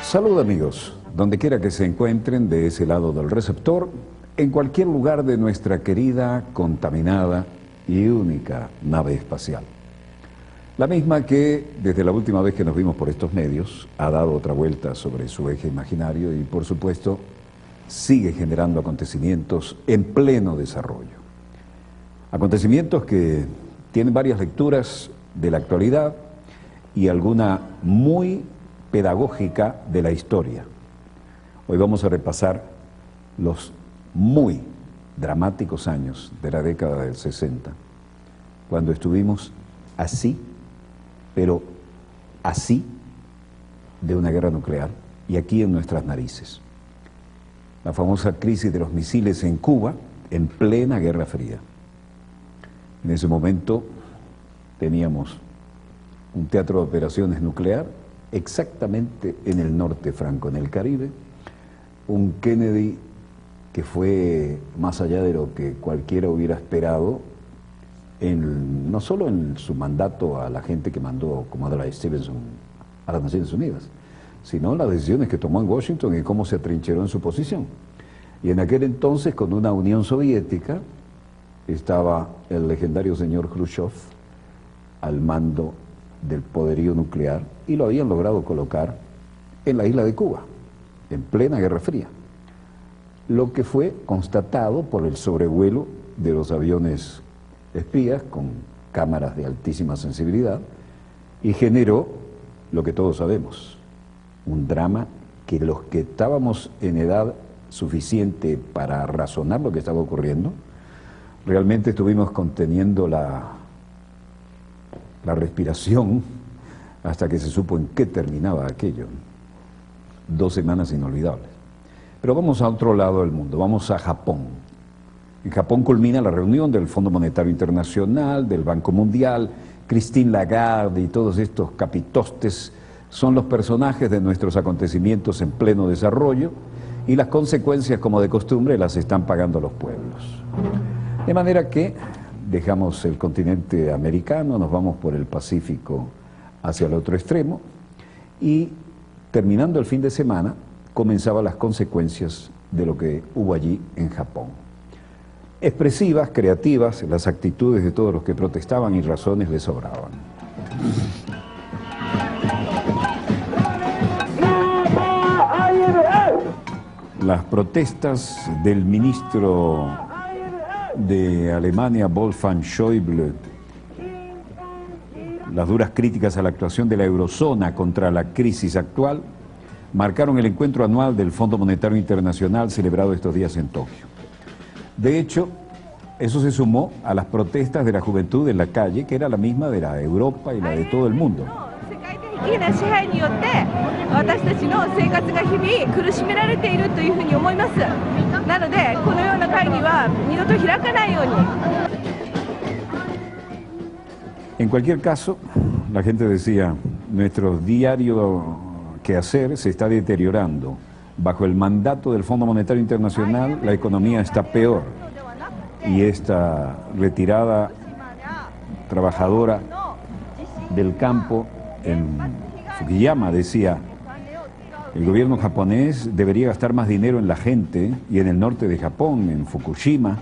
Salud amigos, donde quiera que se encuentren de ese lado del receptor, en cualquier lugar de nuestra querida, contaminada y única nave espacial. La misma que, desde la última vez que nos vimos por estos medios, ha dado otra vuelta sobre su eje imaginario y, por supuesto, sigue generando acontecimientos en pleno desarrollo. Acontecimientos que tienen varias lecturas de la actualidad y alguna muy pedagógica de la historia. Hoy vamos a repasar los muy dramáticos años de la década del 60, cuando estuvimos así, pero así, de una guerra nuclear, y aquí en nuestras narices. La famosa crisis de los misiles en Cuba, en plena Guerra Fría. En ese momento teníamos un teatro de operaciones nuclear exactamente en el norte franco, en el Caribe, un Kennedy que fue más allá de lo que cualquiera hubiera esperado, no solo en su mandato a la gente que mandó como Adlai Stevenson a las Naciones Unidas, sino en las decisiones que tomó en Washington y cómo se atrincheró en su posición. Y en aquel entonces, con una Unión Soviética, estaba el legendario señor Khrushchev al mando del poderío nuclear y lo habían logrado colocar en la isla de Cuba, en plena Guerra Fría, lo que fue constatado por el sobrevuelo de los aviones espías con cámaras de altísima sensibilidad y generó lo que todos sabemos, un drama que los que estábamos en edad suficiente para razonar lo que estaba ocurriendo, realmente estuvimos conteniendo la respiración hasta que se supo en qué terminaba aquello. 2 semanas inolvidables. Pero vamos a otro lado del mundo, vamos a Japón. En Japón culmina la reunión del Fondo Monetario Internacional, del Banco Mundial. Christine Lagarde y todos estos capitostes son los personajes de nuestros acontecimientos en pleno desarrollo y las consecuencias, como de costumbre, las están pagando los pueblos. De manera que dejamos el continente americano, nos vamos por el Pacífico hacia el otro extremo y terminando el fin de semana comenzaban las consecuencias de lo que hubo allí en Japón. Expresivas, creativas, las actitudes de todos los que protestaban y razones les sobraban. Las protestas del ministro de Alemania, Wolfgang Schäuble, las duras críticas a la actuación de la eurozona contra la crisis actual, marcaron el encuentro anual del Fondo Monetario Internacional celebrado estos días en Tokio. De hecho, eso se sumó a las protestas de la juventud en la calle, que era la misma de la Europa y la de todo el mundo. En cualquier caso, la gente decía, nuestro diario quehacer se está deteriorando. Bajo el mandato del Fondo Monetario Internacional, la economía está peor. Y esta retirada trabajadora del campo en Fukuyama decía, el gobierno japonés debería gastar más dinero en la gente y en el norte de Japón, en Fukushima,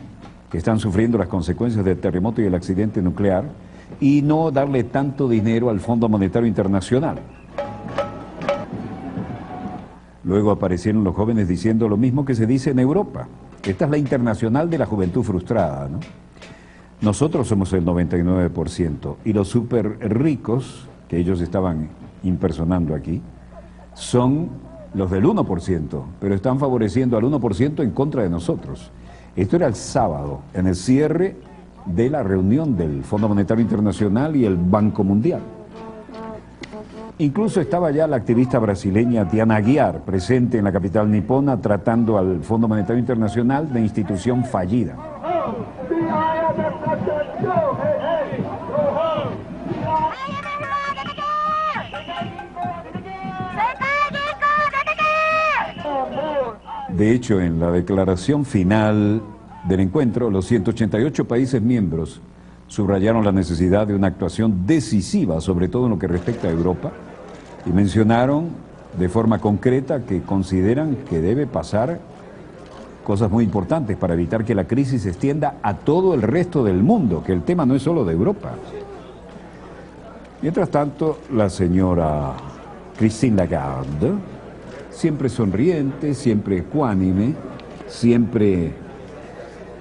que están sufriendo las consecuencias del terremoto y el accidente nuclear, y no darle tanto dinero al Fondo Monetario Internacional. Luego aparecieron los jóvenes diciendo lo mismo que se dice en Europa. Esta es la internacional de la juventud frustrada, ¿no? Nosotros somos el 99% y los súper ricos, que ellos estaban impersonando aquí, son los del 1%, pero están favoreciendo al 1% en contra de nosotros. Esto era el sábado, en el cierre de la reunión del Fondo Monetario Internacional y el Banco Mundial. Incluso estaba ya la activista brasileña Diana Aguiar, presente en la capital nipona, tratando al Fondo Monetario Internacional de institución fallida. De hecho, en la declaración final del encuentro, los 188 países miembros subrayaron la necesidad de una actuación decisiva, sobre todo en lo que respecta a Europa, y mencionaron de forma concreta que consideran que debe pasar cosas muy importantes para evitar que la crisis se extienda a todo el resto del mundo, que el tema no es solo de Europa. Mientras tanto, la señora Christine Lagarde, siempre sonriente, siempre ecuánime, siempre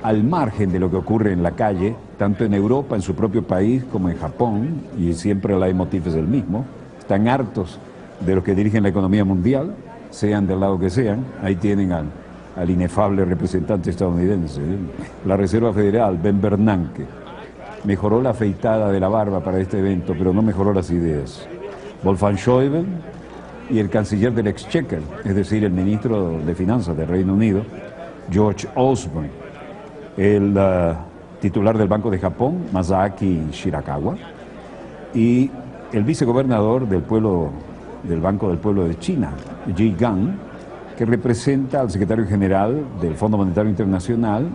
al margen de lo que ocurre en la calle, tanto en Europa, en su propio país, como en Japón, y siempre el leitmotiv es el mismo, están hartos de los que dirigen la economía mundial, sean del lado que sean. Ahí tienen al inefable representante estadounidense, la Reserva Federal, Ben Bernanke. Mejoró la afeitada de la barba para este evento, pero no mejoró las ideas. Wolfgang Schäuble y el canciller del Exchequer, es decir, el ministro de Finanzas del Reino Unido, George Osborne, el titular del Banco de Japón, Masaaki Shirakawa, y el vicegobernador del Banco del Pueblo de China, Ji Gang, que representa al secretario general del Fondo Monetario Internacional,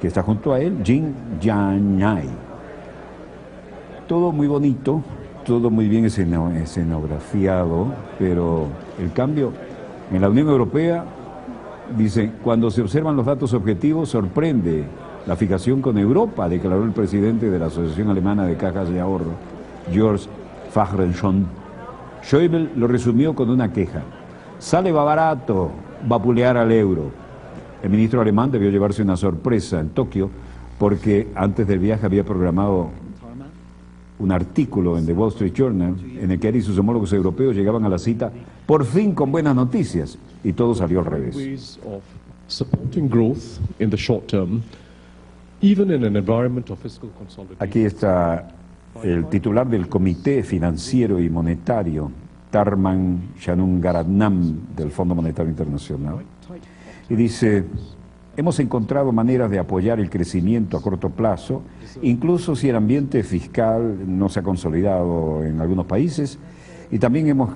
que está junto a él, Jin Jianyai. Todo muy bonito, todo muy bien escenografiado, pero el cambio en la Unión Europea, dice, cuando se observan los datos objetivos, sorprende la fijación con Europa, declaró el presidente de la Asociación Alemana de Cajas de Ahorro, Georg Fahrensson. Schäuble lo resumió con una queja: sale barato vapulear al euro. El ministro alemán debió llevarse una sorpresa en Tokio porque antes del viaje había programado un artículo en The Wall Street Journal en el que él y sus homólogos europeos llegaban a la cita por fin con buenas noticias, y todo salió al revés. Aquí está el titular del Comité Financiero y Monetario, Tharman Shanmugaratnam, del Fondo Monetario Internacional, y dice: hemos encontrado maneras de apoyar el crecimiento a corto plazo, incluso si el ambiente fiscal no se ha consolidado en algunos países, y también hemos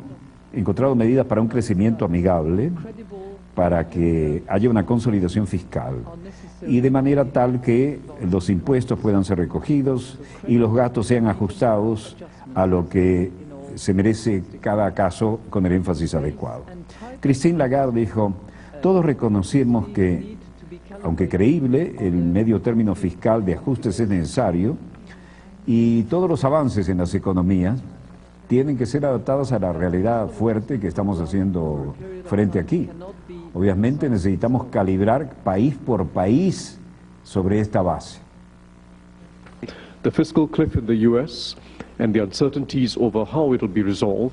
encontrado medidas para un crecimiento amigable, para que haya una consolidación fiscal, y de manera tal que los impuestos puedan ser recogidos y los gastos sean ajustados a lo que se merece cada caso con el énfasis adecuado. Christine Lagarde dijo: todos reconocemos que, aunque creíble, el medio término fiscal de ajustes es necesario y todos los avances en las economías tienen que ser adaptados a la realidad fuerte que estamos haciendo frente aquí. Obviamente necesitamos calibrar país por país sobre esta base. The fiscal cliff in the US and the uncertainties over how it will be resolved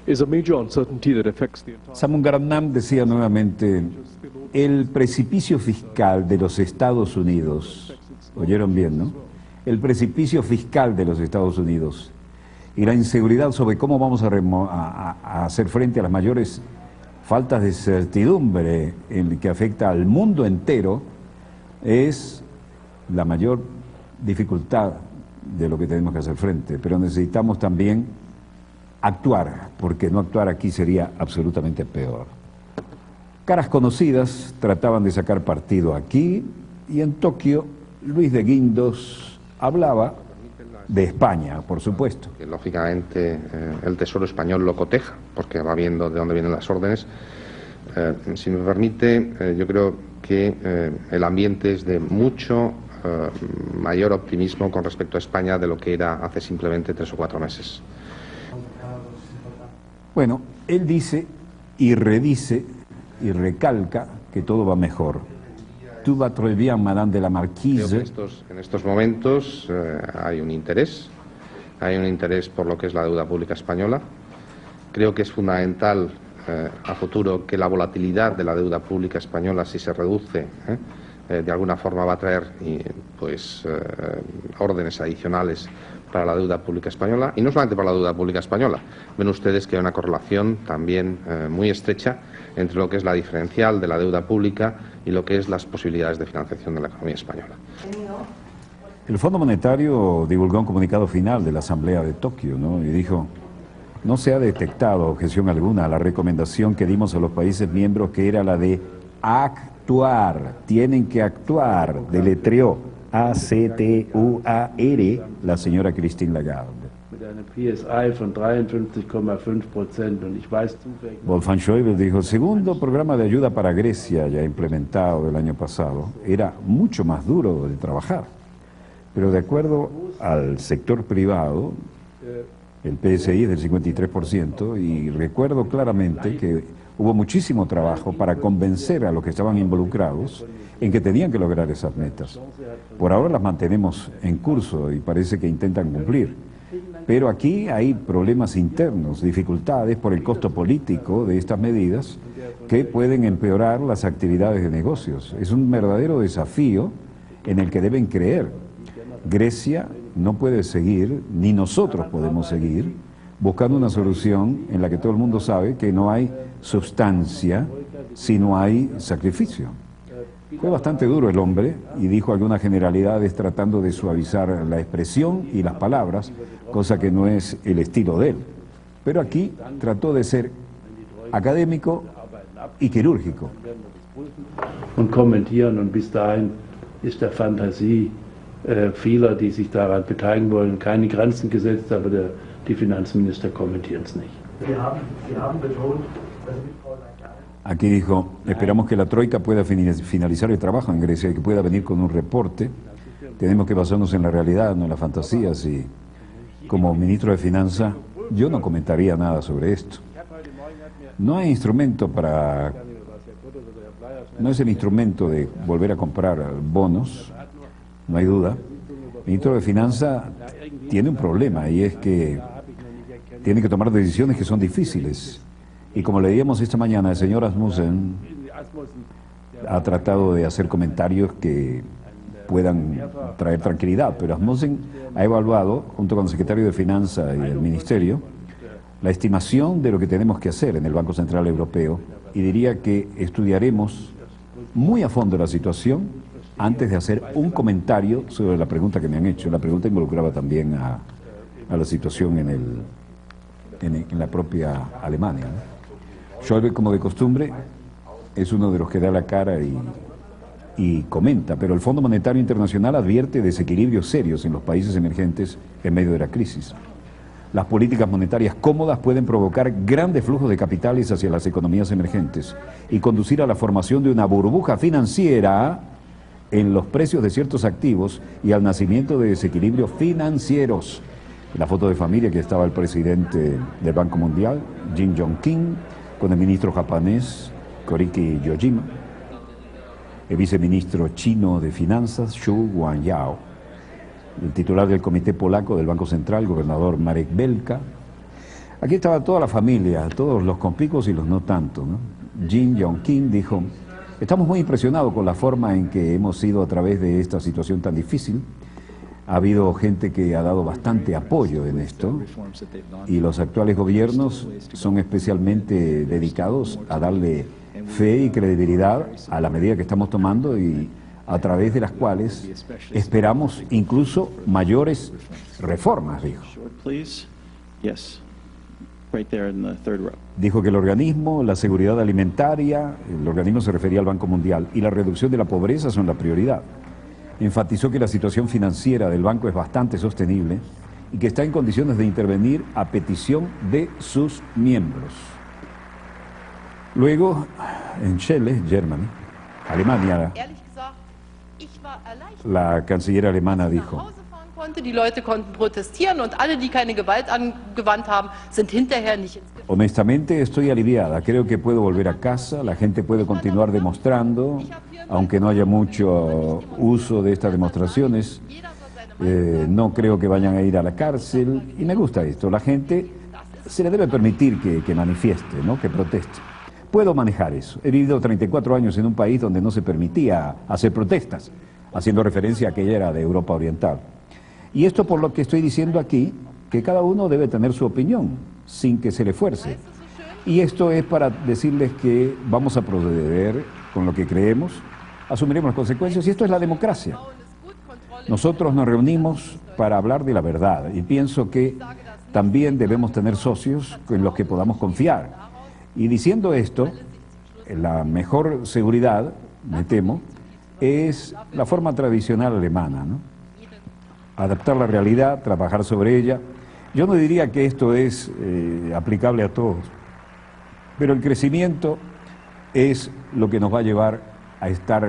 is a major uncertainty that affects the entire... Shanmugaratnam decía nuevamente: el precipicio fiscal de los Estados Unidos, oyeron bien, ¿no? El precipicio fiscal de los Estados Unidos y la inseguridad sobre cómo vamos a hacer frente a las mayores faltas de certidumbre en que afecta al mundo entero es la mayor dificultad de lo que tenemos que hacer frente. Pero necesitamos también actuar, porque no actuar aquí sería absolutamente peor. Caras conocidas trataban de sacar partido aquí, y en Tokio Luis de Guindos hablaba de España, por supuesto. Que, lógicamente el Tesoro español lo coteja, porque va viendo de dónde vienen las órdenes. Si me permite, yo creo que el ambiente es de mucho mayor optimismo con respecto a España de lo que era hace simplemente 3 o 4 meses. Bueno, él dice y redice y recalca que todo va mejor. Tout va très bien, Madame de la Marquise. En estos momentos hay un interés por lo que es la deuda pública española. Creo que es fundamental a futuro que la volatilidad de la deuda pública española, si se reduce, de alguna forma va a traer órdenes adicionales para la deuda pública española, y no solamente para la deuda pública española. Ven ustedes que hay una correlación también muy estrecha entre lo que es la diferencial de la deuda pública y lo que es las posibilidades de financiación de la economía española. El Fondo Monetario divulgó un comunicado final de la Asamblea de Tokio, ¿no? Y dijo: no se ha detectado objeción alguna a la recomendación que dimos a los países miembros, que era la de actuar, tienen que actuar, deletreó A-C-T-U-A-R la señora Christine Lagarde. Mit einem PSI von 53,5% und ich weiß zufällig. Wolfgang Schäuble dijo, el segundo programa de ayuda para Grecia ya implementado el año pasado era mucho más duro de trabajar, pero de acuerdo al sector privado, el PSI es del 53% y recuerdo claramente que hubo muchísimo trabajo para convencer a los que estaban involucrados en que tenían que lograr esas metas. Por ahora las mantenemos en curso y parece que intentan cumplir. Pero aquí hay problemas internos, dificultades por el costo político de estas medidas que pueden empeorar las actividades de negocios. Es un verdadero desafío en el que deben creer. Grecia no puede seguir, ni nosotros podemos seguir, buscando una solución en la que todo el mundo sabe que no hay sustancia si no hay sacrificio. Fue bastante duro el hombre y dijo algunas generalidades tratando de suavizar la expresión y las palabras, cosa que no es el estilo de él. Pero aquí trató de ser académico y quirúrgico. Und kommentieren und bis dahin ist der Fantasie vieler, die sich daran beteiligen wollen, keine Grenzen gesetzt, aber die Finanzminister kommentieren es nicht. Sie haben betont, dass mit Frau Lagarde. Aquí dijo, esperamos que la Troika pueda finalizar el trabajo en Grecia y que pueda venir con un reporte. Tenemos que basarnos en la realidad, no en las fantasías. Y como ministro de Finanzas, yo no comentaría nada sobre esto. No hay instrumento para... No es el instrumento de volver a comprar bonos, no hay duda. El ministro de Finanzas tiene un problema y es que tiene que tomar decisiones que son difíciles. Y como leíamos esta mañana, el señor Asmussen ha tratado de hacer comentarios que puedan traer tranquilidad, pero Asmussen ha evaluado, junto con el secretario de Finanzas y el Ministerio, la estimación de lo que tenemos que hacer en el Banco Central Europeo y diría que estudiaremos muy a fondo la situación antes de hacer un comentario sobre la pregunta que me han hecho. La pregunta involucraba también a la situación en la propia Alemania, ¿no? Schäuble, como de costumbre, es uno de los que da la cara y comenta, pero el Fondo Monetario Internacional advierte desequilibrios serios en los países emergentes en medio de la crisis. Las políticas monetarias cómodas pueden provocar grandes flujos de capitales hacia las economías emergentes y conducir a la formación de una burbuja financiera en los precios de ciertos activos y al nacimiento de desequilibrios financieros. En la foto de familia que estaba el presidente del Banco Mundial, Jim Yong-kim, con el ministro japonés, Koriki Yojima, el viceministro chino de Finanzas, Xu Guanyao, el titular del Comité Polaco del Banco Central, el gobernador Marek Belka. Aquí estaba toda la familia, todos los compicos y los no tanto, ¿no? Jim Yong-kim dijo, estamos muy impresionados con la forma en que hemos ido a través de esta situación tan difícil. Ha habido gente que ha dado bastante apoyo en esto y los actuales gobiernos son especialmente dedicados a darle fe y credibilidad a la medida que estamos tomando y a través de las cuales esperamos incluso mayores reformas, dijo. Dijo que el organismo, la seguridad alimentaria, el organismo se refería al Banco Mundial, y la reducción de la pobreza son la prioridad. Enfatizó que la situación financiera del banco es bastante sostenible y que está en condiciones de intervenir a petición de sus miembros. Luego, en Schelle, Alemania, la canciller alemana dijo, Die Leute konnten protestieren und alle, die keine Gewalt angewandt haben, sind hinterher nicht ins Gefängnis. honestamente estoy aliviada, creo que puedo volver a casa, la gente puede continuar demostrando, aunque no haya mucho uso de estas demostraciones, no creo que vayan a ir a la cárcel, y me gusta esto, la gente se le debe permitir que manifieste, ¿no? Que proteste. Puedo manejar eso, he vivido 34 años en un país donde no se permitía hacer protestas, haciendo referencia a aquella era de Europa Oriental. Y esto por lo que estoy diciendo aquí, que cada uno debe tener su opinión, sin que se le fuerce. Y esto es para decirles que vamos a proceder con lo que creemos, asumiremos las consecuencias, y esto es la democracia. Nosotros nos reunimos para hablar de la verdad, y pienso que también debemos tener socios en los que podamos confiar. Y diciendo esto, la mejor seguridad, me temo, es la forma tradicional alemana, ¿no? Adaptar la realidad, trabajar sobre ella. Yo no diría que esto es aplicable a todos, pero el crecimiento es lo que nos va a llevar a estar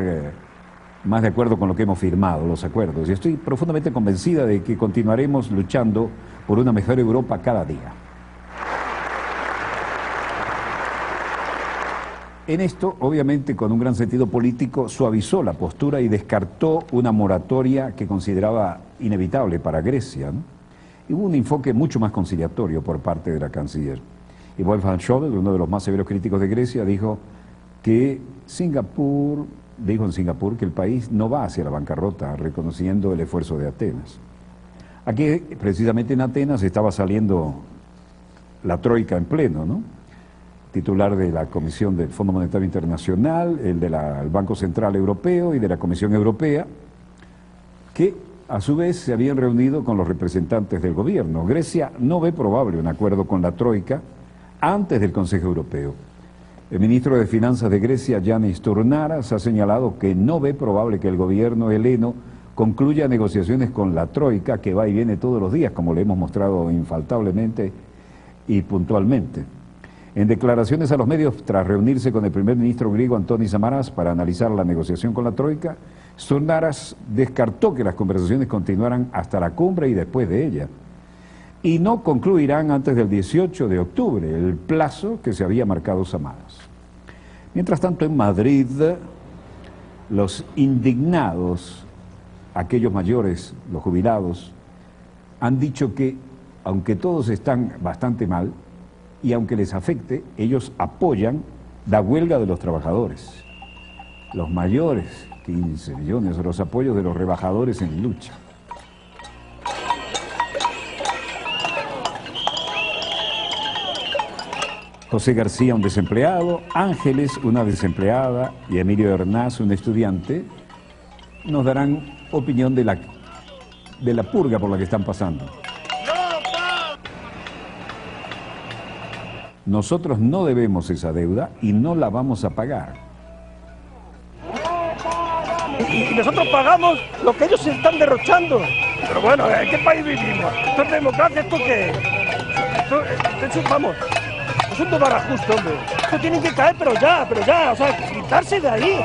más de acuerdo con lo que hemos firmado, los acuerdos. Y estoy profundamente convencida de que continuaremos luchando por una mejor Europa cada día. En esto, obviamente, con un gran sentido político, suavizó la postura y descartó una moratoria que consideraba inevitable para Grecia, ¿no? Y hubo un enfoque mucho más conciliatorio por parte de la canciller. Y Wolfgang Schäuble, uno de los más severos críticos de Grecia, dijo que dijo en Singapur que el país no va hacia la bancarrota, reconociendo el esfuerzo de Atenas. Aquí, precisamente en Atenas, estaba saliendo la troika en pleno, ¿no? Titular de la Comisión del Fondo Monetario Internacional, el del Banco Central Europeo y de la Comisión Europea, que a su vez se habían reunido con los representantes del gobierno. Grecia no ve probable un acuerdo con la troika antes del Consejo Europeo. El ministro de Finanzas de Grecia, Yannis Stournaras, ha señalado que no ve probable que el gobierno heleno concluya negociaciones con la troika, que va y viene todos los días, como le hemos mostrado infaltablemente y puntualmente. En declaraciones a los medios, tras reunirse con el primer ministro griego Antonis Samaras para analizar la negociación con la troika, Stournaras descartó que las conversaciones continuaran hasta la cumbre y después de ella, y no concluirán antes del 18 de octubre, el plazo que se había marcado Samaras. Mientras tanto, en Madrid, los indignados, aquellos mayores, los jubilados, han dicho que, aunque todos están bastante mal, y aunque les afecte, ellos apoyan la huelga de los trabajadores. Los mayores, 15 millones, los apoyos de los rebajadores en lucha. José García, un desempleado, Ángeles, una desempleada, y Emilio Hernás, un estudiante, nos darán opinión de la purga por la que están pasando. Nosotros no debemos esa deuda y no la vamos a pagar. Y nosotros pagamos lo que ellos se están derrochando. Pero bueno, ¿en qué país vivimos? ¿Esto es democracia? ¿Esto qué es? Esto vamos, es un lugar justo, hombre. Esto tiene que caer, pero ya, o sea, quitarse de ahí.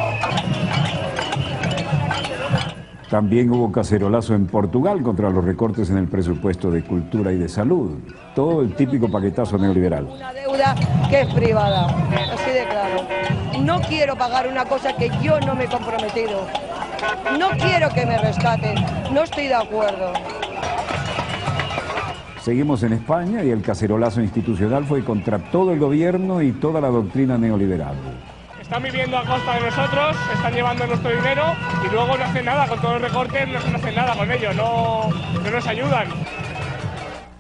También hubo cacerolazo en Portugal contra los recortes en el presupuesto de cultura y de salud. Todo el típico paquetazo neoliberal. Una deuda que es privada, así de claro. No quiero pagar una cosa que yo no me he comprometido. No quiero que me rescaten, no estoy de acuerdo. Seguimos en España y el cacerolazo institucional fue contra todo el gobierno y toda la doctrina neoliberal. Están viviendo a costa de nosotros, están llevando nuestro dinero y luego no hacen nada, con todos los recortes no hacen nada con ello, no nos ayudan.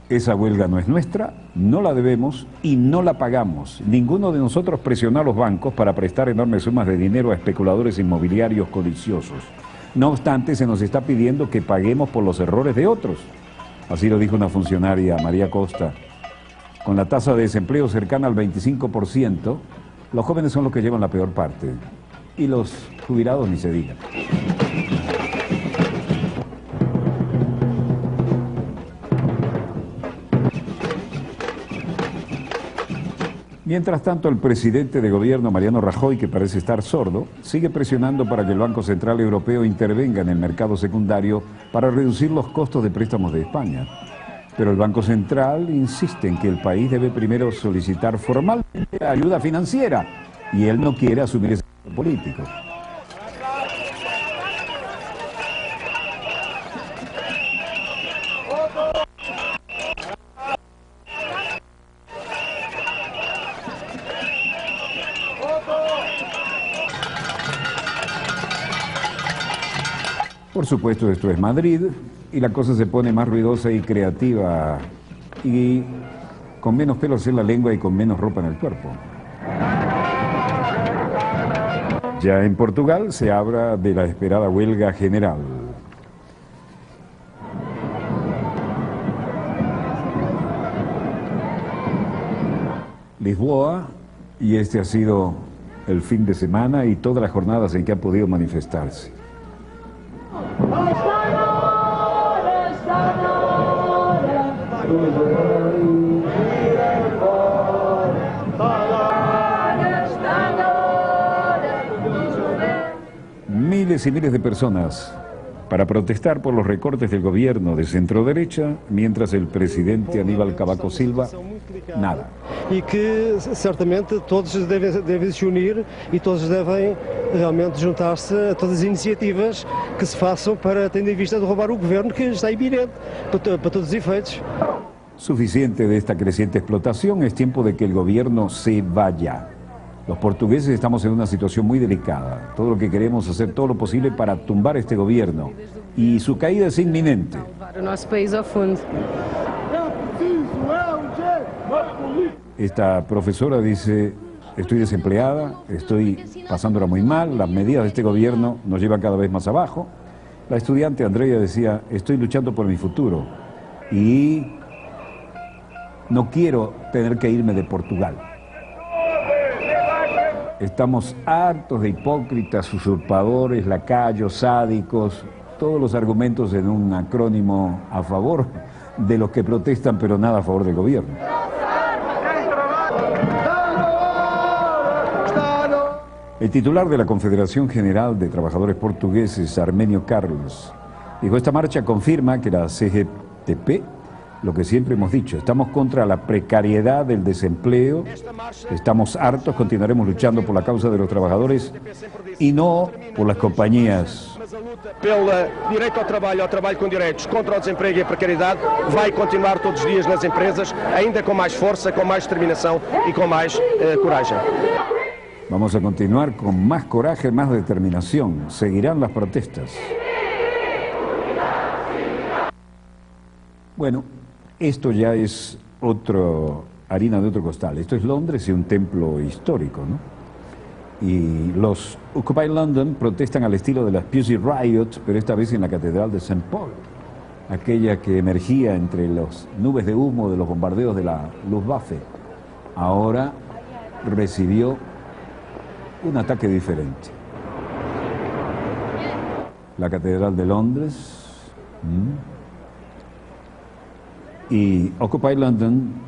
Esa huelga no es nuestra, no la debemos y no la pagamos. Ninguno de nosotros presionó a los bancos para prestar enormes sumas de dinero a especuladores inmobiliarios codiciosos. No obstante, se nos está pidiendo que paguemos por los errores de otros. Así lo dijo una funcionaria, María Costa. Con la tasa de desempleo cercana al 25%, los jóvenes son los que llevan la peor parte, y los jubilados ni se digan. Mientras tanto, el presidente de gobierno, Mariano Rajoy, que parece estar sordo, sigue presionando para que el Banco Central Europeo intervenga en el mercado secundario para reducir los costos de préstamos de España. Pero el Banco Central insiste en que el país debe primero solicitar formalmente ayuda financiera y él no quiere asumir ese riesgo político. Por supuesto, esto es Madrid y la cosa se pone más ruidosa y creativa y con menos pelos en la lengua y con menos ropa en el cuerpo. Ya en Portugal se habla de la esperada huelga general. Lisboa, y este ha sido el fin de semana y todas las jornadas en que han podido manifestarse. Miles y miles de personas para protestar por los recortes del gobierno de centro-derecha, mientras el presidente Aníbal Cavaco Silva, nada. E que certamente todos devem se unir e todos devem realmente juntar-se a todas as iniciativas que se façam para, tendo em vista, derrubar o governo que está iminente para todos os efeitos. Suficiente de esta creciente explotación, es tiempo de que el gobierno se vaya. Los portugueses estamos en una situación muy delicada. Todo lo que queremos es hacer todo lo posible para tumbar este gobierno. Y su caída es inminente. Esta profesora dice, estoy desempleada, estoy pasándola muy mal, las medidas de este gobierno nos llevan cada vez más abajo. La estudiante Andrea decía, estoy luchando por mi futuro y no quiero tener que irme de Portugal. Estamos hartos de hipócritas, usurpadores, lacayos, sádicos, todos los argumentos en un acrónimo a favor de los que protestan, pero nada a favor del gobierno. El titular de la Confederación General de Trabajadores Portugueses, Armenio Carlos, dijo, esta marcha confirma que la CGTP, lo que siempre hemos dicho, estamos contra la precariedad del desempleo, estamos hartos, continuaremos luchando por la causa de los trabajadores y no por las compañías. Pelo direito ao trabalho com direitos, contra o desemprego e a precariedade, vai continuar todos os dias nas empresas, ainda com mais força, com mais determinação e com mais coragem. Vamos a continuar con más coraje, más determinación. Seguirán las protestas. Bueno, esto ya es harina de otro costal. Esto es Londres y un templo histórico, ¿no? Y los Occupy London protestan al estilo de las Pussy Riot, pero esta vez en la Catedral de St. Paul, aquella que emergía entre las nubes de humo de los bombardeos de la Luftwaffe. Ahora recibió un ataque diferente. La Catedral de Londres y Occupy London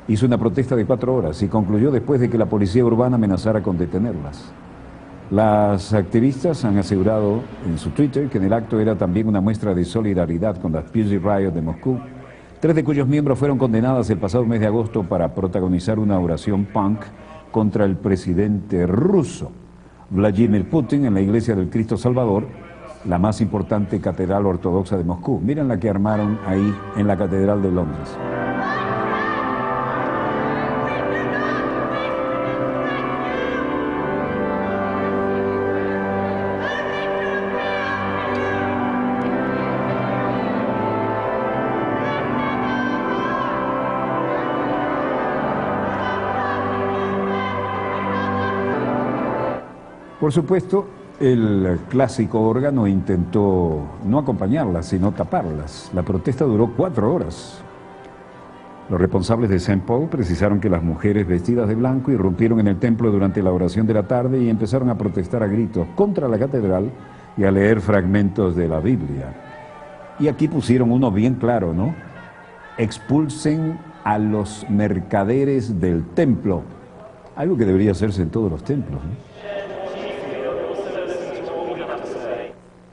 hizo una protesta de 4 horas y concluyó después de que la policía urbana amenazara con detenerlas. Las activistas han asegurado en su Twitter que en el acto era también una muestra de solidaridad con las Pussy Riot de Moscú, 3 de cuyos miembros fueron condenadas el pasado mes de agosto para protagonizar una oración punk contra el presidente ruso Vladimir Putin en la Iglesia del Cristo Salvador, la más importante catedral ortodoxa de Moscú. Miren la que armaron ahí en la Catedral de Londres. Por supuesto, el clásico órgano intentó no acompañarlas, sino taparlas. La protesta duró 4 horas. Los responsables de St. Paul precisaron que las mujeres vestidas de blanco irrumpieron en el templo durante la oración de la tarde y empezaron a protestar a gritos contra la catedral y a leer fragmentos de la Biblia. Y aquí pusieron uno bien claro, ¿no? Expulsen a los mercaderes del templo. Algo que debería hacerse en todos los templos, ¿no?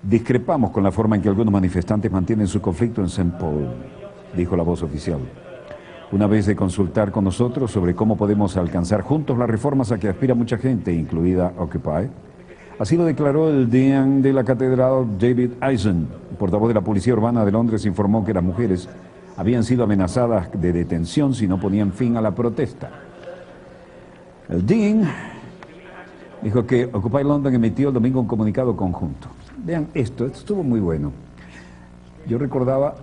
Discrepamos con la forma en que algunos manifestantes mantienen su conflicto en St. Paul, dijo la voz oficial. Una vez de consultar con nosotros sobre cómo podemos alcanzar juntos las reformas a que aspira mucha gente, incluida Occupy, así lo declaró el deán de la catedral, David Eisen. El portavoz de la Policía Urbana de Londres informó que las mujeres habían sido amenazadas de detención si no ponían fin a la protesta. El deán dijo que Occupy London emitió el domingo un comunicado conjunto. Vean esto estuvo muy bueno. Yo recordaba,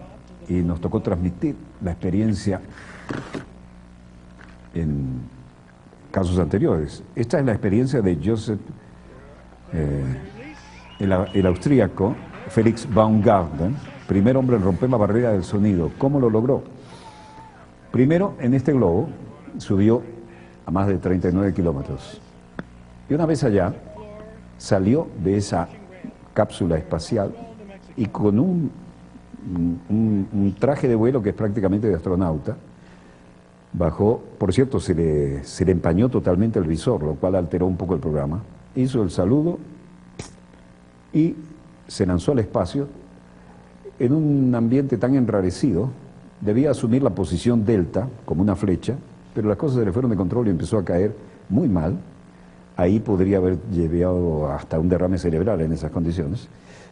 y nos tocó transmitir la experiencia en casos anteriores. Esta es la experiencia de Joseph, el austríaco, Felix Baumgarten, primer hombre en romper la barrera del sonido. ¿Cómo lo logró? Primero, en este globo, subió a más de 39 kilómetros. Y una vez allá, salió de esa cápsula espacial y con un traje de vuelo que es prácticamente de astronauta, bajó, por cierto, se le empañó totalmente el visor, lo cual alteró un poco el programa, hizo el saludo y se lanzó al espacio en un ambiente tan enrarecido. Debía asumir la posición delta, como una flecha, pero las cosas se le fueron de control y empezó a caer muy mal. Ahí podría haber llevado hasta un derrame cerebral en esas condiciones,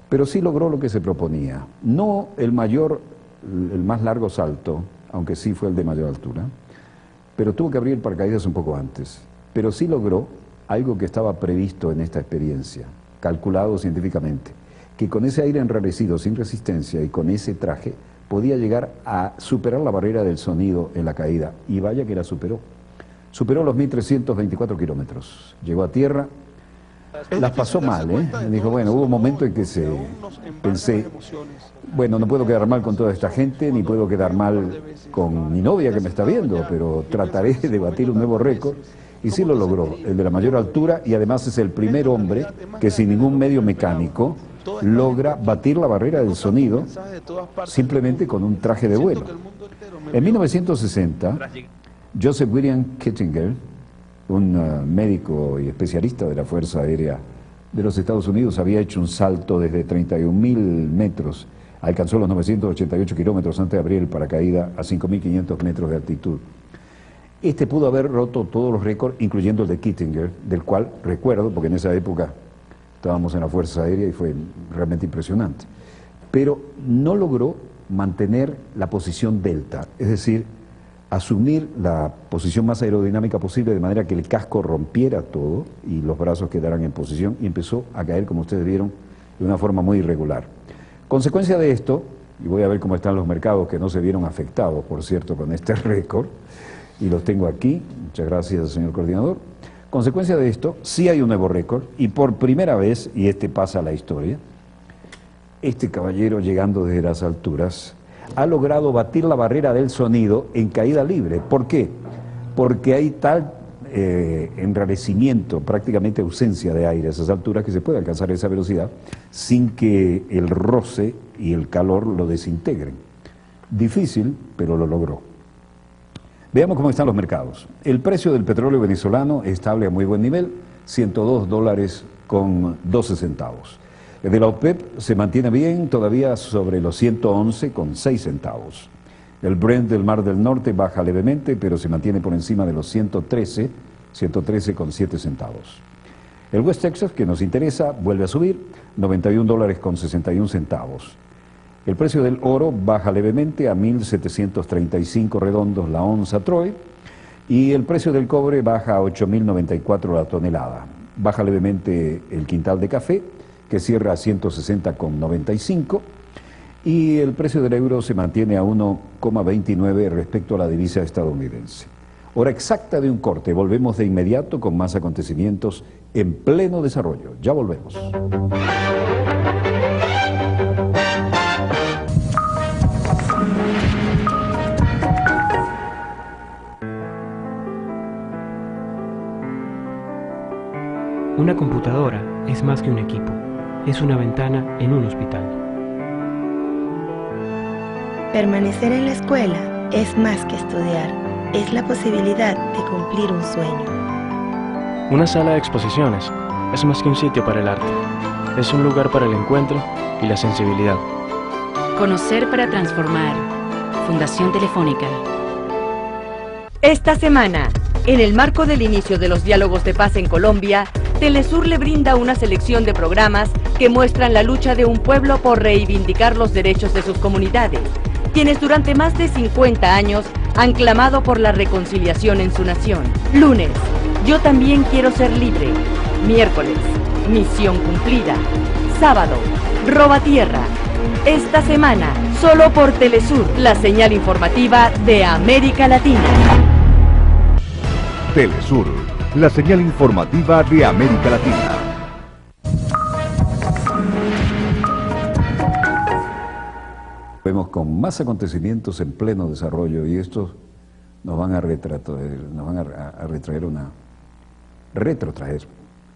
pero sí logró lo que se proponía. No el más largo salto, aunque sí fue el de mayor altura, pero tuvo que abrir el paracaídas un poco antes. Pero sí logró algo que estaba previsto en esta experiencia, calculado científicamente, que con ese aire enrarecido, sin resistencia, y con ese traje, podía llegar a superar la barrera del sonido en la caída. Y vaya que la superó. Superó los 1.324 kilómetros. Llegó a tierra, las pasó mal, ¿eh? Dijo, bueno, hubo un momento en que pensé, bueno, no puedo quedar mal con toda esta gente, ni puedo quedar mal con mi novia que me está viendo, pero trataré de batir un nuevo récord. Y sí lo logró, el de la mayor altura, y además es el primer hombre que sin ningún medio mecánico logra batir la barrera del sonido simplemente con un traje de vuelo. En 1960, Joseph William Kittinger, un médico y especialista de la Fuerza Aérea de los Estados Unidos, había hecho un salto desde 31.000 metros, alcanzó los 988 kilómetros antes de abrir el paracaídas a 5.500 metros de altitud. Este pudo haber roto todos los récords, incluyendo el de Kittinger, del cual recuerdo, porque en esa época estábamos en la Fuerza Aérea y fue realmente impresionante. Pero no logró mantener la posición delta, es decir, asumir la posición más aerodinámica posible de manera que el casco rompiera todo y los brazos quedaran en posición, y empezó a caer, como ustedes vieron, de una forma muy irregular. Consecuencia de esto, y voy a ver cómo están los mercados que no se vieron afectados, por cierto, con este récord, y los tengo aquí, muchas gracias, señor coordinador. Consecuencia de esto, sí hay un nuevo récord, y por primera vez, y este pasa a la historia, este caballero, llegando desde las alturas, ha logrado batir la barrera del sonido en caída libre. ¿Por qué? Porque hay tal enrarecimiento, prácticamente ausencia de aire a esas alturas, que se puede alcanzar esa velocidad sin que el roce y el calor lo desintegren. Difícil, pero lo logró. Veamos cómo están los mercados. El precio del petróleo venezolano estable a muy buen nivel, $102.12. El de la OPEP se mantiene bien, todavía sobre los 111,6 centavos. El Brent del Mar del Norte baja levemente, pero se mantiene por encima de los 113,7 centavos. El West Texas, que nos interesa, vuelve a subir, $91.61. El precio del oro baja levemente a 1.735 redondos la onza Troy, y el precio del cobre baja a 8.094 la tonelada. Baja levemente el quintal de café, que cierra a 160,95, y el precio del euro se mantiene a 1,29 respecto a la divisa estadounidense. Hora exacta de un corte, volvemos de inmediato con más acontecimientos en pleno desarrollo. Ya volvemos. Una computadora es más que un equipo, es una ventana en un hospital. Permanecer en la escuela es más que estudiar, es la posibilidad de cumplir un sueño. Una sala de exposiciones es más que un sitio para el arte, es un lugar para el encuentro y la sensibilidad. Conocer para transformar. Fundación Telefónica. Esta semana, en el marco del inicio de los diálogos de paz en Colombia, Telesur le brinda una selección de programas que muestran la lucha de un pueblo por reivindicar los derechos de sus comunidades, quienes durante más de 50 años han clamado por la reconciliación en su nación. Lunes, yo también quiero ser libre. Miércoles, misión cumplida. Sábado, roba tierra. Esta semana, solo por Telesur, la señal informativa de América Latina. Telesur, la señal informativa de América Latina. Vemos con más acontecimientos en pleno desarrollo, y estos nos van a retrotraer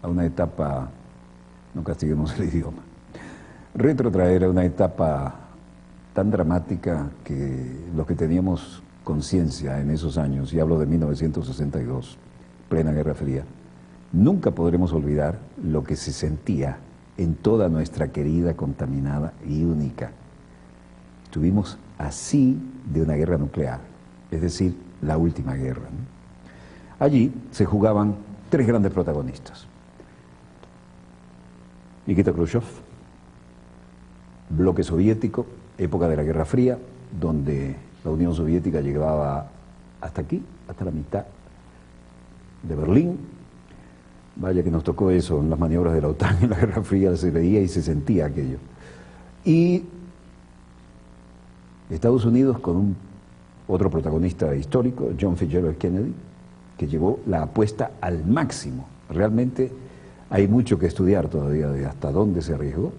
a una etapa, no castiguemos el idioma, retrotraer a una etapa tan dramática que los que teníamos conciencia en esos años, y hablo de 1962, plena Guerra Fría, nunca podremos olvidar lo que se sentía en toda nuestra querida, contaminada y única. Estuvimos así de una guerra nuclear, es decir, la última guerra, ¿no? Allí se jugaban tres grandes protagonistas. Nikita Khrushchev, bloque soviético, época de la Guerra Fría, donde la Unión Soviética llegaba hasta aquí, hasta la mitad de Berlín. Vaya que nos tocó eso en las maniobras de la OTAN en la Guerra Fría, se veía y se sentía aquello. Y Estados Unidos con otro protagonista histórico, John Fitzgerald Kennedy, que llevó la apuesta al máximo. Realmente hay mucho que estudiar todavía de hasta dónde se arriesgó.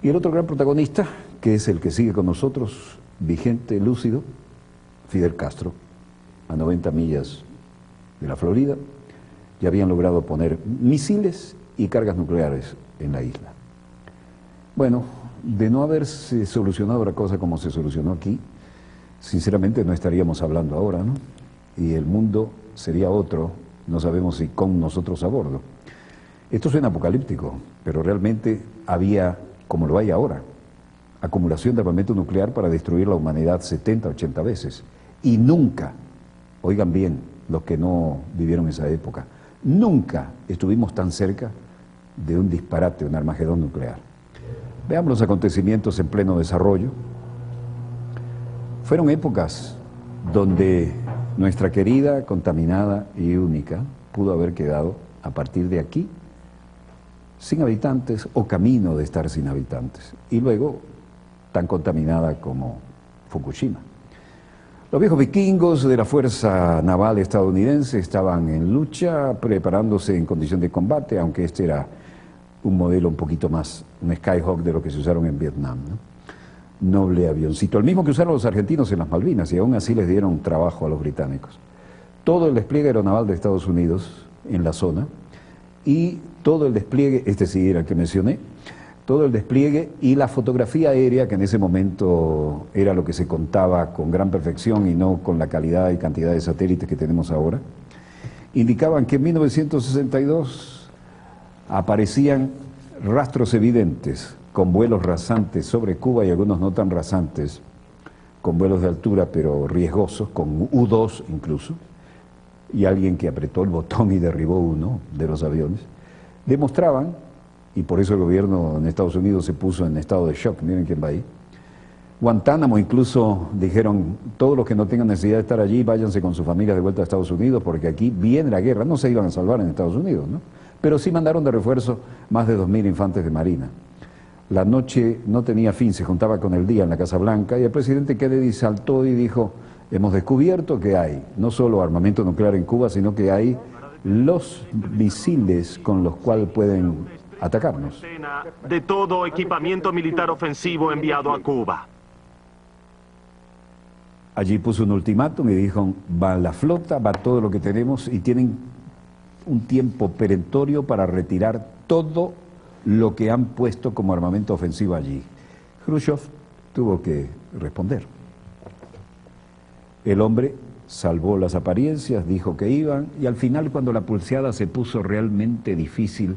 Y el otro gran protagonista, que es el que sigue con nosotros, vigente, lúcido, Fidel Castro, a 90 millas de la Florida, ya habían logrado poner misiles y cargas nucleares en la isla. Bueno, de no haberse solucionado la cosa como se solucionó aquí, sinceramente no estaríamos hablando ahora, ¿no? Y el mundo sería otro, no sabemos si con nosotros a bordo. Esto suena apocalíptico, pero realmente había, como lo hay ahora, acumulación de armamento nuclear para destruir la humanidad 70, 80 veces. Y nunca, oigan bien, los que no vivieron esa época, nunca estuvimos tan cerca de un disparate, un Armagedón nuclear. Veamos los acontecimientos en pleno desarrollo. Fueron épocas donde nuestra querida, contaminada y única pudo haber quedado, a partir de aquí, sin habitantes o camino de estar sin habitantes. Y luego, tan contaminada como Fukushima. Los viejos vikingos de la Fuerza Naval estadounidense estaban en lucha, preparándose en condición de combate, aunque este era un modelo un poquito más, un Skyhawk de lo que se usaron en Vietnam, ¿no? Noble avioncito, el mismo que usaron los argentinos en las Malvinas, y aún así les dieron trabajo a los británicos. Todo el despliegue aeronaval de Estados Unidos en la zona, y todo el despliegue, este sí era el que mencioné, todo el despliegue y la fotografía aérea, que en ese momento era lo que se contaba con gran perfección y no con la calidad y cantidad de satélites que tenemos ahora, indicaban que en 1962 aparecían rastros evidentes con vuelos rasantes sobre Cuba y algunos no tan rasantes, con vuelos de altura pero riesgosos, con U-2 incluso, y alguien que apretó el botón y derribó uno de los aviones, demostraban, y por eso el gobierno en Estados Unidos se puso en estado de shock, miren quién va ahí. Guantánamo incluso dijeron, todos los que no tengan necesidad de estar allí, váyanse con sus familias de vuelta a Estados Unidos, porque aquí viene la guerra. No se iban a salvar en Estados Unidos, ¿no? Pero sí mandaron de refuerzo más de 2.000 infantes de marina. La noche no tenía fin, se juntaba con el día en la Casa Blanca, y el presidente Kennedy saltó y dijo, hemos descubierto que hay no solo armamento nuclear en Cuba, sino que hay los misiles con los cuales pueden atacarnos. De todo equipamiento militar ofensivo enviado a Cuba. Allí puso un ultimátum y dijo, va la flota, va todo lo que tenemos y tienen un tiempo perentorio para retirar todo lo que han puesto como armamento ofensivo allí. Khrushchev tuvo que responder. El hombre salvó las apariencias, dijo que iban, y al final, cuando la pulseada se puso realmente difícil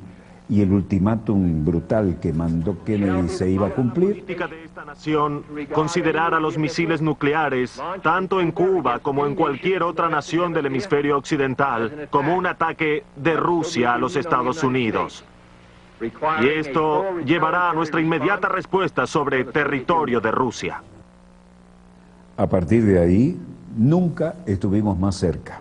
y el ultimátum brutal que mandó Kennedy se iba a cumplir. La política de esta nación considerar a los misiles nucleares, tanto en Cuba como en cualquier otra nación del hemisferio occidental, como un ataque de Rusia a los Estados Unidos. Y esto llevará a nuestra inmediata respuesta sobre territorio de Rusia. A partir de ahí, nunca estuvimos más cerca.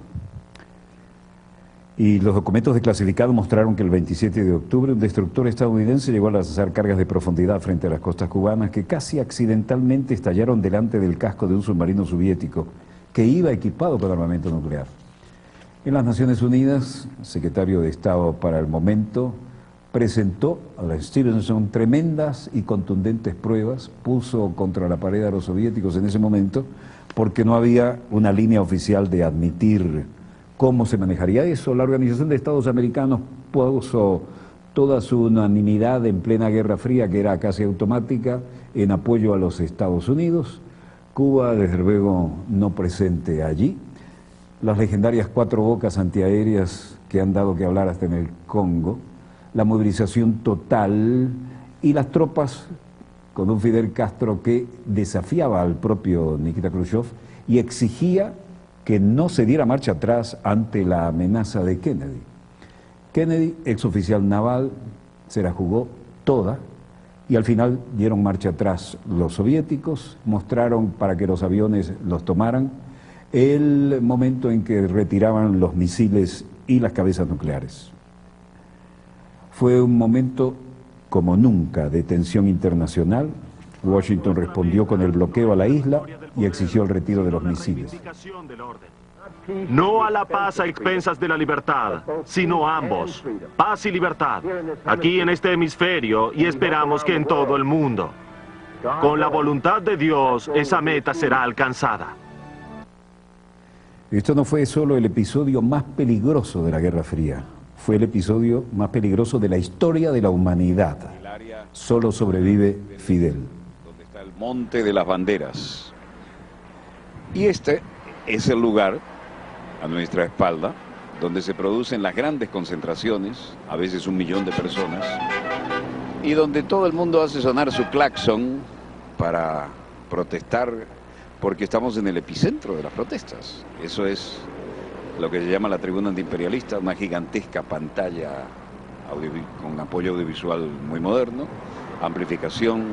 Y los documentos desclasificados mostraron que el 27 de octubre un destructor estadounidense llegó a lanzar cargas de profundidad frente a las costas cubanas que casi accidentalmente estallaron delante del casco de un submarino soviético que iba equipado con armamento nuclear. En las Naciones Unidas, el secretario de Estado para el momento presentó a la Stevenson tremendas y contundentes pruebas, puso contra la pared a los soviéticos en ese momento porque no había una línea oficial de admitir ¿Cómo se manejaría eso? La Organización de Estados Americanos puso toda su unanimidad en plena Guerra Fría, que era casi automática, en apoyo a los Estados Unidos. Cuba, desde luego, no presente allí. Las legendarias 4 bocas antiaéreas que han dado que hablar hasta en el Congo, la movilización total y las tropas con un Fidel Castro que desafiaba al propio Nikita Khrushchev y exigía que no se diera marcha atrás ante la amenaza de Kennedy. Kennedy, exoficial naval, se la jugó toda y al final dieron marcha atrás los soviéticos, mostraron para que los aviones los tomaran el momento en que retiraban los misiles y las cabezas nucleares. Fue un momento como nunca de tensión internacional. Washington respondió con el bloqueo a la isla y exigió el retiro de los misiles. No a la paz a expensas de la libertad, sino ambos, paz y libertad, aquí en este hemisferio y esperamos que en todo el mundo. Con la voluntad de Dios, esa meta será alcanzada. Esto no fue solo el episodio más peligroso de la Guerra Fría, fue el episodio más peligroso de la historia de la humanidad. Solo sobrevive Fidel. Donde está el Monte de las Banderas. Y este es el lugar, a nuestra espalda, donde se producen las grandes concentraciones, a veces 1 millón de personas, y donde todo el mundo hace sonar su claxon para protestar, porque estamos en el epicentro de las protestas. Eso es lo que se llama la tribuna antiimperialista, una gigantesca pantalla con apoyo audiovisual muy moderno, amplificación,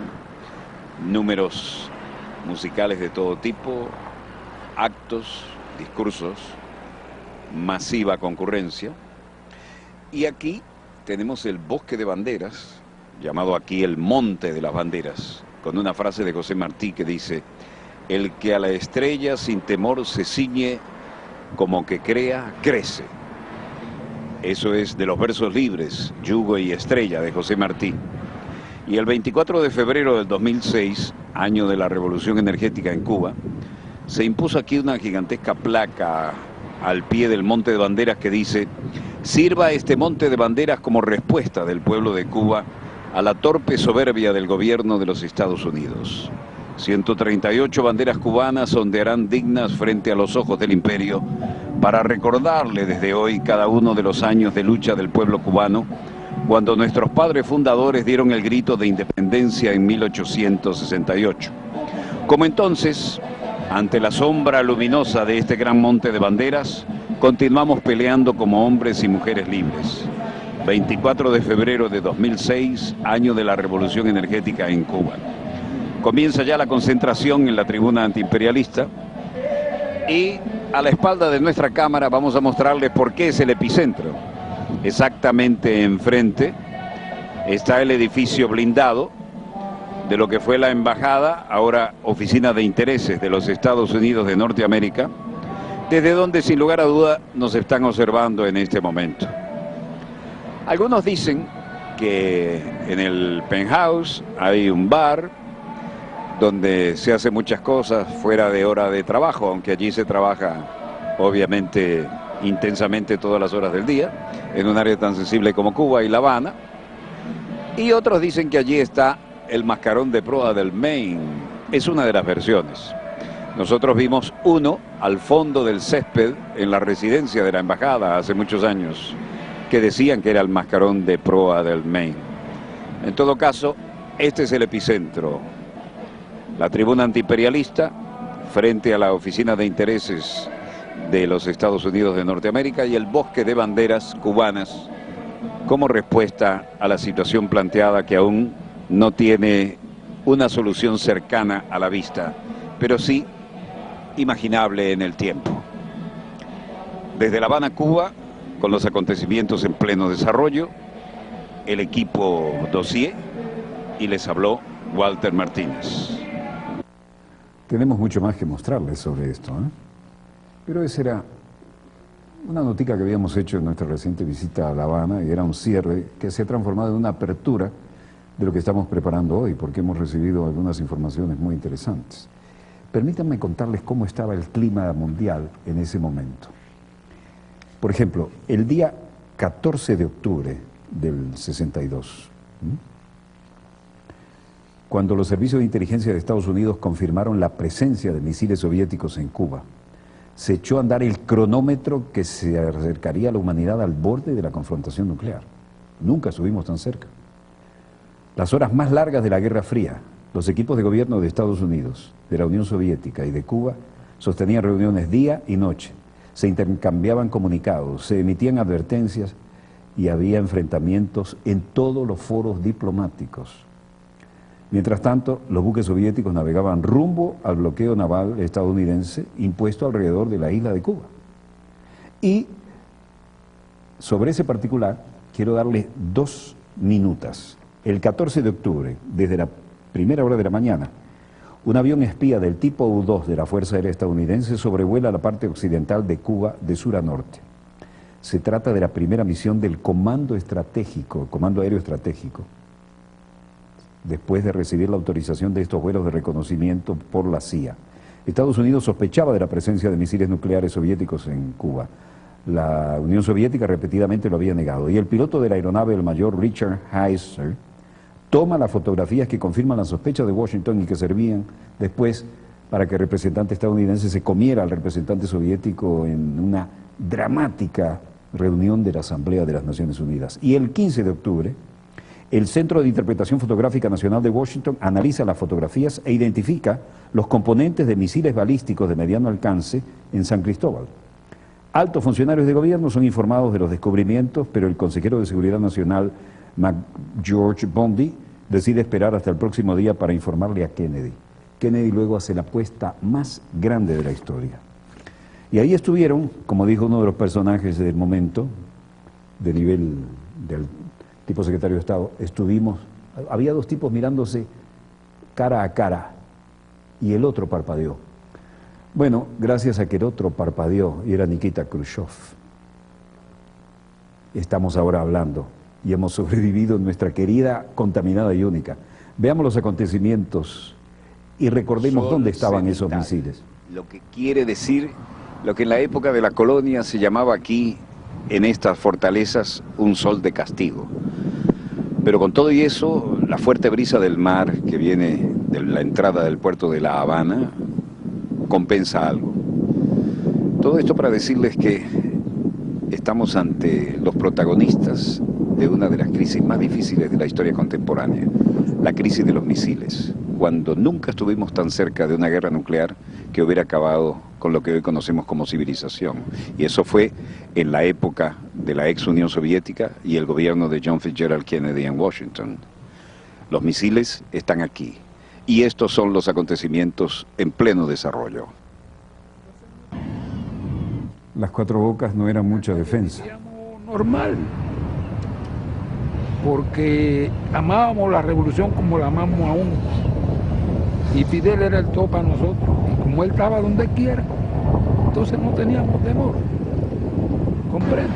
números musicales de todo tipo, actos, discursos, masiva concurrencia. Y aquí tenemos el bosque de banderas, llamado aquí el Monte de las Banderas, con una frase de José Martí que dice: el que a la estrella sin temor se ciñe, como que crea, crece. Eso es de los versos libres, Yugo y Estrella, de José Martí. Y el 24 de febrero del 2006, año de la Revolución Energética en Cuba, se impuso aquí una gigantesca placa al pie del Monte de Banderas que dice: sirva este Monte de Banderas como respuesta del pueblo de Cuba a la torpe soberbia del gobierno de los Estados Unidos. 138 banderas cubanas ondearán dignas frente a los ojos del imperio para recordarle desde hoy cada uno de los años de lucha del pueblo cubano, cuando nuestros padres fundadores dieron el grito de independencia en 1868. Como entonces, ante la sombra luminosa de este gran monte de banderas, continuamos peleando como hombres y mujeres libres. 24 de febrero de 2006, año de la Revolución Energética en Cuba. Comienza ya la concentración en la tribuna antiimperialista y a la espalda de nuestra cámara vamos a mostrarles por qué es el epicentro. Exactamente enfrente está el edificio blindado de lo que fue la embajada, ahora Oficina de Intereses de los Estados Unidos de Norteamérica, desde donde sin lugar a duda nos están observando en este momento. Algunos dicen que en el penthouse hay un bar donde se hace muchas cosas fuera de hora de trabajo, aunque allí se trabaja obviamente intensamente todas las horas del día, en un área tan sensible como Cuba y La Habana. Y otros dicen que allí está el mascarón de proa del Maine. Es una de las versiones. Nosotros vimos uno al fondo del césped en la residencia de la embajada hace muchos años, que decían que era el mascarón de proa del Maine. En todo caso, este es el epicentro. La tribuna antiimperialista frente a la Oficina de Intereses de los Estados Unidos de Norteamérica y el bosque de banderas cubanas como respuesta a la situación planteada, que aún no tiene una solución cercana a la vista, pero sí imaginable en el tiempo. Desde La Habana, Cuba, con los acontecimientos en pleno desarrollo, el equipo Dossier, y les habló Walter Martínez. Tenemos mucho más que mostrarles sobre esto, ¿eh? Pero esa era una notica que habíamos hecho en nuestra reciente visita a La Habana y era un cierre que se ha transformado en una apertura de lo que estamos preparando hoy, porque hemos recibido algunas informaciones muy interesantes. Permítanme contarles cómo estaba el clima mundial en ese momento. Por ejemplo, el día 14 de octubre del 62, cuando los servicios de inteligencia de Estados Unidos confirmaron la presencia de misiles soviéticos en Cuba, se echó a andar el cronómetro que se acercaría a la humanidad al borde de la confrontación nuclear. Nunca estuvimos tan cerca. Las horas más largas de la Guerra Fría, los equipos de gobierno de Estados Unidos, de la Unión Soviética y de Cuba sostenían reuniones día y noche, se intercambiaban comunicados, se emitían advertencias y había enfrentamientos en todos los foros diplomáticos. Mientras tanto, los buques soviéticos navegaban rumbo al bloqueo naval estadounidense impuesto alrededor de la isla de Cuba. Y sobre ese particular quiero darles 2 minutas. El 14 de octubre, desde la primera hora de la mañana, un avión espía del tipo U-2 de la Fuerza Aérea Estadounidense sobrevuela la parte occidental de Cuba de sur a norte. Se trata de la primera misión del Comando Estratégico, Comando Aéreo Estratégico, después de recibir la autorización de estos vuelos de reconocimiento por la CIA. Estados Unidos sospechaba de la presencia de misiles nucleares soviéticos en Cuba. La Unión Soviética repetidamente lo había negado. Y el piloto de la aeronave, el mayor Richard Heiser, toma las fotografías que confirman las sospechas de Washington y que servían después para que el representante estadounidense se comiera al representante soviético en una dramática reunión de la Asamblea de las Naciones Unidas. Y el 15 de octubre, el Centro de Interpretación Fotográfica Nacional de Washington analiza las fotografías e identifica los componentes de misiles balísticos de mediano alcance en San Cristóbal. Altos funcionarios de gobierno son informados de los descubrimientos, pero el consejero de Seguridad Nacional, George Bondi, decide esperar hasta el próximo día para informarle a Kennedy. Kennedy luego hace la apuesta más grande de la historia. Y ahí estuvieron, como dijo uno de los personajes del momento, de nivel del tipo secretario de Estado, había 2 tipos mirándose cara a cara y el otro parpadeó. Bueno, gracias a que el otro parpadeó y era Nikita Khrushchev, estamos ahora hablando y hemos sobrevivido en nuestra querida, contaminada y única. Veamos los acontecimientos y recordemos dónde estaban esos misiles. Lo que quiere decir lo que en la época de la colonia se llamaba aquí, en estas fortalezas, un sol de castigo. Pero con todo y eso, la fuerte brisa del mar que viene de la entrada del puerto de La Habana compensa algo. Todo esto para decirles que estamos ante los protagonistas de una de las crisis más difíciles de la historia contemporánea, la crisis de los misiles, cuando nunca estuvimos tan cerca de una guerra nuclear que hubiera acabado con lo que hoy conocemos como civilización. Y eso fue en la época de la ex Unión Soviética y el gobierno de John Fitzgerald Kennedy en Washington. Los misiles están aquí. Y estos son los acontecimientos en pleno desarrollo. Las Cuatro Bocas no eran mucha defensa. Normal, porque amábamos la revolución como la amamos aún. Y Fidel era el todo para nosotros. Y como él estaba donde quiera, entonces no teníamos temor. ¿Comprende?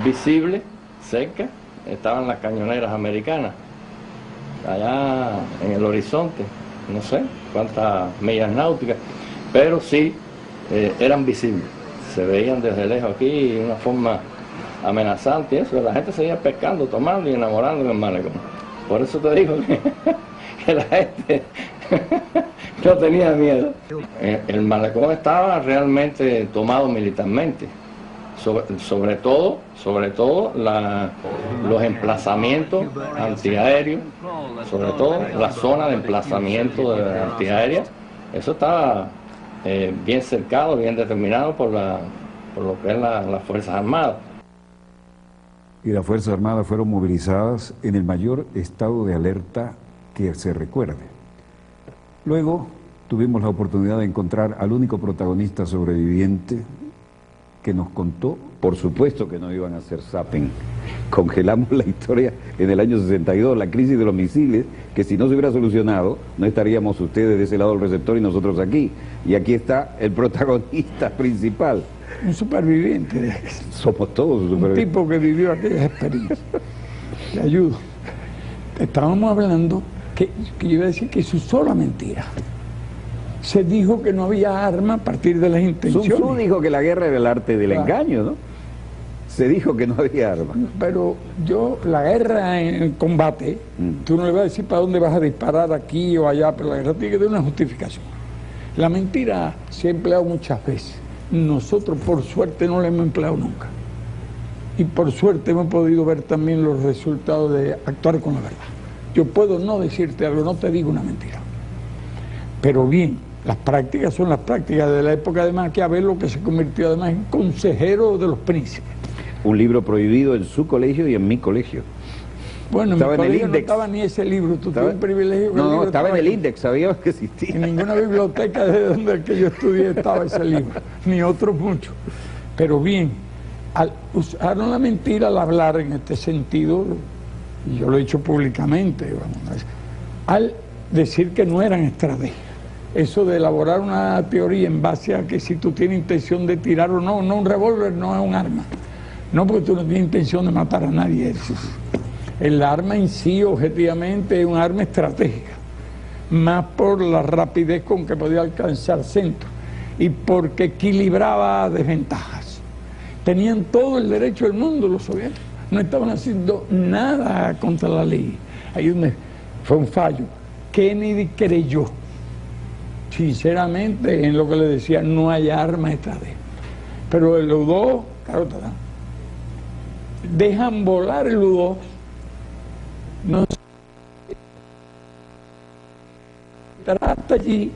Visible, cerca, estaban las cañoneras americanas, allá en el horizonte, no sé cuántas millas náuticas, pero sí eran visibles, se veían desde lejos aquí de una forma amenazante y eso, la gente seguía pescando, tomando y enamorando en el malecón. Por eso te digo que la gente no tenía miedo. El malecón estaba realmente tomado militarmente. Sobre todo los emplazamientos antiaéreos, sobre todo la zona de emplazamiento antiaérea, eso estaba bien cercado, bien determinado por lo que es las Fuerzas Armadas. Y las Fuerzas Armadas fueron movilizadas en el mayor estado de alerta que se recuerde. Luego tuvimos la oportunidad de encontrar al único protagonista sobreviviente que nos contó, por supuesto que no iban a hacer zapping. Congelamos la historia en el año 62, la crisis de los misiles, que si no se hubiera solucionado, no estaríamos ustedes de ese lado del receptor y nosotros aquí. Y aquí está el protagonista principal. Un superviviente. Somos todos supervivientes. Un tipo que vivió aquellas experiencias. Te ayudo. Estábamos hablando que yo iba a decir que se usó la mentira. Se dijo que no había arma a partir de las intenciones. Sun Tzu dijo que la guerra era el arte del engaño, ¿no? Se dijo que no había arma. Pero la guerra en combate, tú no le vas a decir para dónde vas a disparar aquí o allá, pero la guerra tiene que tener una justificación. La mentira se ha empleado muchas veces. Nosotros, por suerte, no la hemos empleado nunca. Y por suerte hemos podido ver también los resultados de actuar con la verdad. Yo puedo no decirte algo, no te digo una mentira. Pero bien, las prácticas son las prácticas de la época de Maquiavelo, que se convirtió además en consejero de los príncipes. Un libro prohibido en su colegio y en mi colegio. Bueno, estaba en mi colegio el no estaba ni ese libro, tú tienes un privilegio. No, estaba en el Index, sabía que existía. En ninguna biblioteca de donde que yo estudié estaba ese libro, ni otros muchos. Pero bien, usaron la mentira al hablar en este sentido, y yo lo he dicho públicamente, vamos, al decir que no eran estrategias. Eso de elaborar una teoría en base a que si tú tienes intención de tirar o no, un revólver no es un arma. No, porque tú no tienes intención de matar a nadie. El arma en sí, objetivamente, es un arma estratégica, más por la rapidez con que podía alcanzar centro y porque equilibraba desventajas. Tenían todo el derecho del mundo los soviéticos, no estaban haciendo nada contra la ley. Ahí fue un fallo. Kennedy creyó, sinceramente, en lo que le decía, no hay arma estratégica. Pero el U-2, claro, dejan volar el U-2, no trata allí,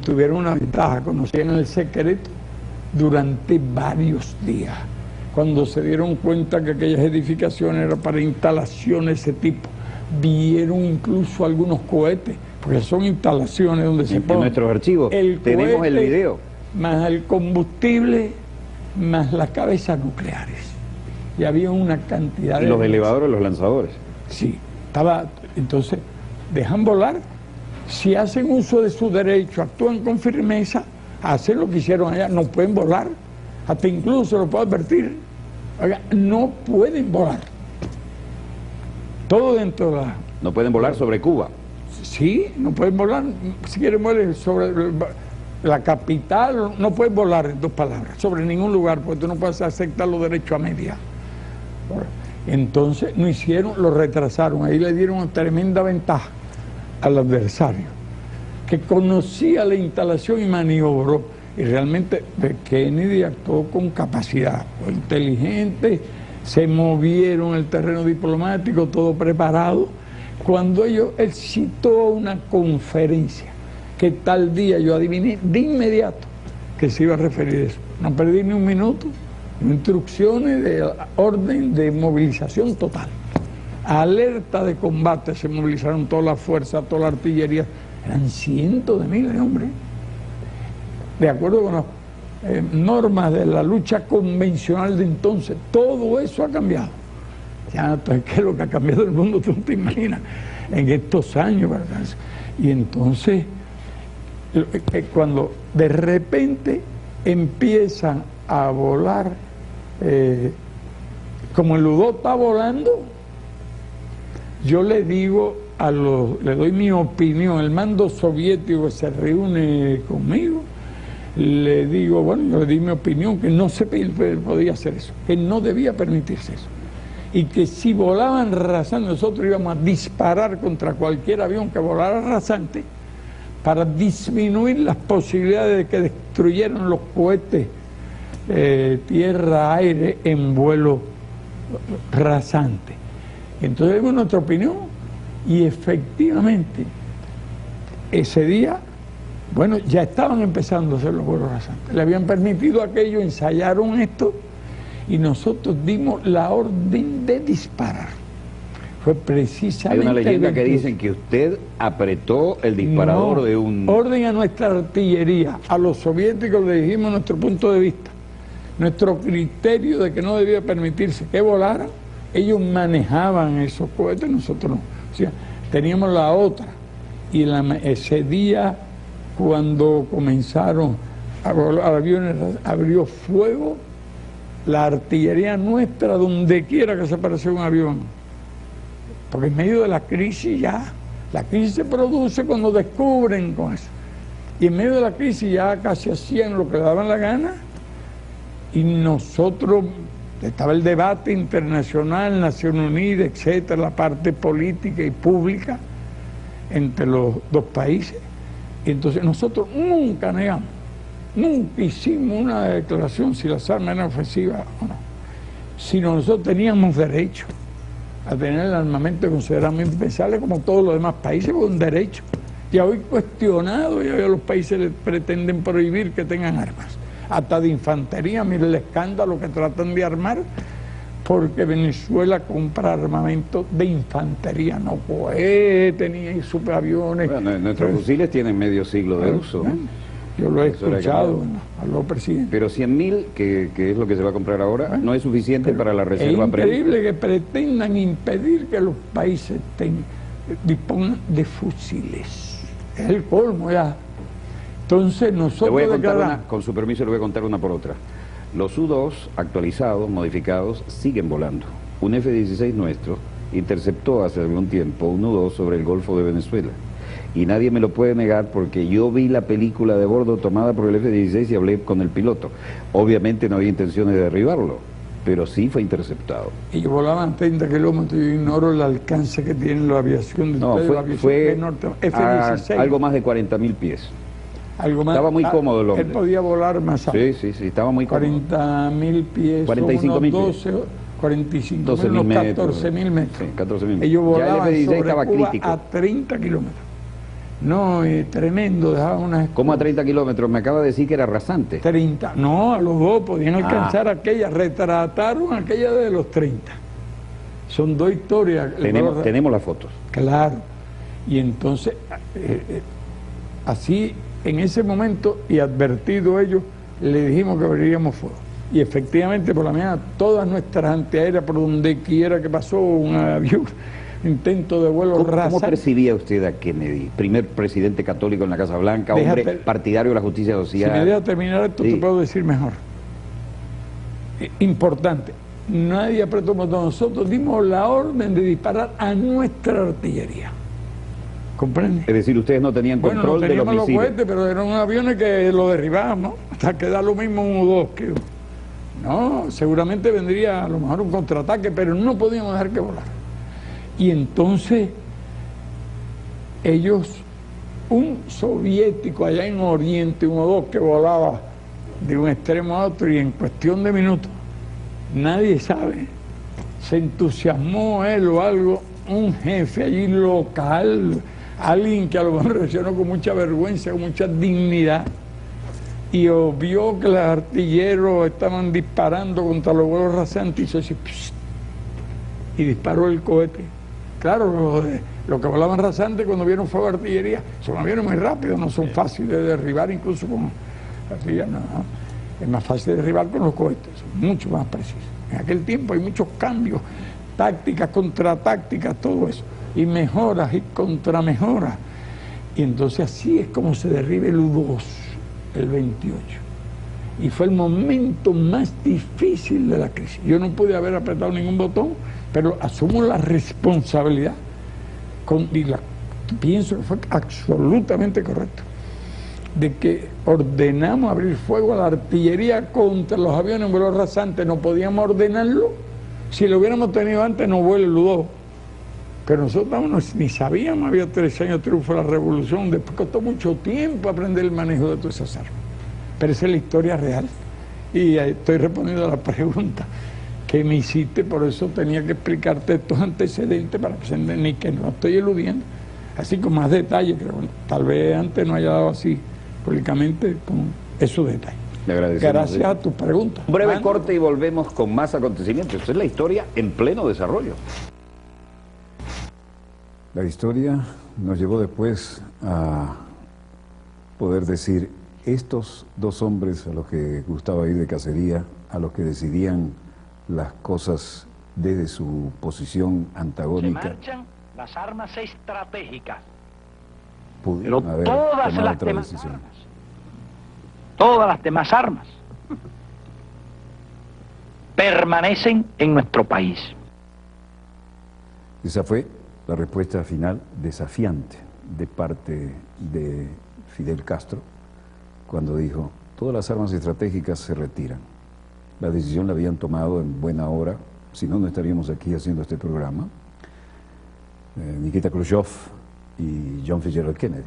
tuvieron una ventaja, conocían el secreto durante varios días. Cuando se dieron cuenta que aquellas edificaciones eran para instalaciones de ese tipo, vieron incluso algunos cohetes, porque son instalaciones donde se pone en nuestros archivos tenemos cohete, el video, más el combustible, más las cabezas nucleares. Y había una cantidad de... los elevadores, los lanzadores. Sí, entonces, dejan volar. Si hacen uso de su derecho, actúan con firmeza, hacen lo que hicieron allá, no pueden volar. Hasta incluso lo puedo advertir. Oiga, no pueden volar. Todo dentro de la... No pueden volar sobre Cuba. Sí, no pueden volar. Si quieren volar sobre la capital, no pueden volar, en 2 palabras, sobre ningún lugar, porque tú no puedes aceptar los derechos a media. Entonces no hicieron, lo retrasaron, ahí le dieron una tremenda ventaja al adversario, que conocía la instalación y maniobró, y realmente Kennedy actuó con capacidad, fue inteligente, se movieron el terreno diplomático, todo preparado. Cuando él citó una conferencia, que tal día yo adiviné de inmediato que se iba a referir a eso, no perdí ni un minuto. Instrucciones de orden de movilización total, alerta de combate, se movilizaron todas las fuerzas, toda la artillería, eran cientos de miles de hombres, de acuerdo con las normas de la lucha convencional de entonces. Todo eso ha cambiado. Ya, entonces, ¿qué es lo que ha cambiado el mundo? Tú no te imaginas, en estos años, ¿verdad? Y entonces, cuando de repente empiezan a volar, como el U-2 está volando, yo le digo le doy mi opinión, el mando soviético se reúne conmigo, le digo, bueno, yo le di mi opinión, que no se podía hacer eso, que no debía permitirse eso, y que si volaban rasante, nosotros íbamos a disparar contra cualquier avión que volara rasante para disminuir las posibilidades de que destruyeran los cohetes tierra-aire en vuelo rasante. Entonces dimos nuestra opinión y efectivamente ese día, bueno, ya estaban empezando a hacer los vuelos rasantes. Le habían permitido aquello, ensayaron esto y nosotros dimos la orden de disparar. Fue precisamente... Hay una leyenda que dicen que usted apretó el disparador de un... Orden a nuestra artillería, a los soviéticos le dijimos nuestro punto de vista, nuestro criterio de que no debía permitirse que volaran. Ellos manejaban esos cohetes, nosotros no. O sea, teníamos la otra. Y ese día, cuando comenzaron a volar aviones, abrió fuego la artillería nuestra donde quiera que se apareció un avión. Porque en medio de la crisis ya La crisis se produce cuando descubren con eso. Y en medio de la crisis ya casi hacían lo que le daban la gana. Y nosotros, estaba el debate internacional, Naciones Unidas, etcétera, la parte política y pública entre los dos países. Y entonces nosotros nunca negamos, nunca hicimos una declaración si las armas eran ofensivas o no. Sino nosotros teníamos derecho a tener el armamento considerablemente indispensable como todos los demás países, con derecho. Ya hoy cuestionado, ya los países les pretenden prohibir que tengan armas, hasta de infantería. Mire el escándalo que tratan de armar, porque Venezuela compra armamento de infantería, no cohetes ni superaviones. Bueno, nuestros fusiles tienen medio siglo de uso. Yo lo he escuchado a los presidentes. Pero 100.000, que es lo que se va a comprar ahora, no es suficiente para la reserva prevista. Es increíble que pretendan impedir que los países dispongan de fusiles. Es el colmo ya. Entonces nosotros... Le voy a contar con su permiso le voy a contar una por otra. Los U-2 actualizados, modificados, siguen volando. Un F-16 nuestro interceptó hace algún tiempo un U-2 sobre el Golfo de Venezuela. Y nadie me lo puede negar porque yo vi la película de bordo tomada por el F-16 y hablé con el piloto. Obviamente no había intenciones de derribarlo, pero sí fue interceptado. Ellos volaban 30 kilómetros, yo ignoro el alcance que tiene la aviación de ustedes, fue F-16. Algo más de 40.000 pies. Algo más, estaba muy cómodo el hombre. Él podía volar más alto. Sí, estaba muy cómodo. 40.000 pies, 45.000 pies. 45.000 metros, 14.000 metros. Sí, 14.000 metros. Ellos volaban ya el F-16 sobre estaba Cuba crítico. a 30 kilómetros. No, tremendo, dejaba una... ¿Cómo a 30 kilómetros? Me acaba de decir que era rasante. 30, no, a los dos podían alcanzar aquella, retrataron aquella de los 30. Son dos historias. Tenemos las fotos. Claro, y entonces, así, en ese momento, y advertido ellos, le dijimos que abriríamos fuego. Y efectivamente, por la mañana, todas nuestras antiaéreas, por donde quiera que pasó un avión, intento de vuelo rasante. ¿Cómo percibía usted a Kennedy? Primer presidente católico en la Casa Blanca, hombre partidario de la justicia social. Si me deja terminar esto, te puedo decir mejor. Importante, nadie apretó botón. Nosotros dimos la orden de disparar a nuestra artillería. ¿Comprende? Es decir, ustedes no tenían control de los misiles. Los cohetes, pero eran aviones que lo derribábamos, hasta que da lo mismo uno o dos que... No, seguramente vendría a lo mejor un contraataque, pero no podíamos dejar que volara. Y entonces ellos, un soviético allá en Oriente, uno o dos que volaba de un extremo a otro y en cuestión de minutos, nadie sabe, se entusiasmó él o algo, un jefe allí local, alguien que a lo mejor reaccionó con mucha vergüenza, con mucha dignidad, y vio que los artilleros estaban disparando contra los vuelos rasantes y hizo así, psh, y disparó el cohete. Claro, los que volaban rasantes cuando vieron fuego de artillería son aviones muy rápidos, no son fáciles de derribar incluso con artillería, no. Es más fácil de derribar con los cohetes, son mucho más precisos. En aquel tiempo hay muchos cambios, tácticas, contratácticas, todo eso, y mejoras y contramejoras. Y entonces así es como se derriba el U-2, el 28. Y fue el momento más difícil de la crisis. Yo no pude haber apretado ningún botón, pero asumo la responsabilidad, pienso que fue absolutamente correcto, de que ordenamos abrir fuego a la artillería contra los aviones en vuelo rasante. No podíamos ordenarlo, si lo hubiéramos tenido antes no vuela el U-2, pero nosotros ni sabíamos, había 3 años de triunfo de la revolución, después costó mucho tiempo aprender el manejo de todas esas armas, pero esa es la historia real, y estoy respondiendo a la pregunta que me hiciste, por eso tenía que explicarte estos antecedentes para que se entiendan, y que no estoy eludiendo, así con más detalles, creo, tal vez antes no haya dado así públicamente con esos detalles. Le agradecemos. Gracias a tu pregunta. Un breve corte y volvemos con más acontecimientos. Esta es la historia en pleno desarrollo. La historia nos llevó después a poder decir, estos dos hombres a los que gustaba ir de cacería, a los que decidían las cosas desde su posición antagónica, se marchan las armas estratégicas, pudieron haber tomado otra decisión. Todas las demás armas permanecen en nuestro país. Esa fue la respuesta final desafiante de parte de Fidel Castro cuando dijo: todas las armas estratégicas se retiran. La decisión la habían tomado en buena hora, si no, no estaríamos aquí haciendo este programa, Nikita Khrushchev y John Fitzgerald Kennedy.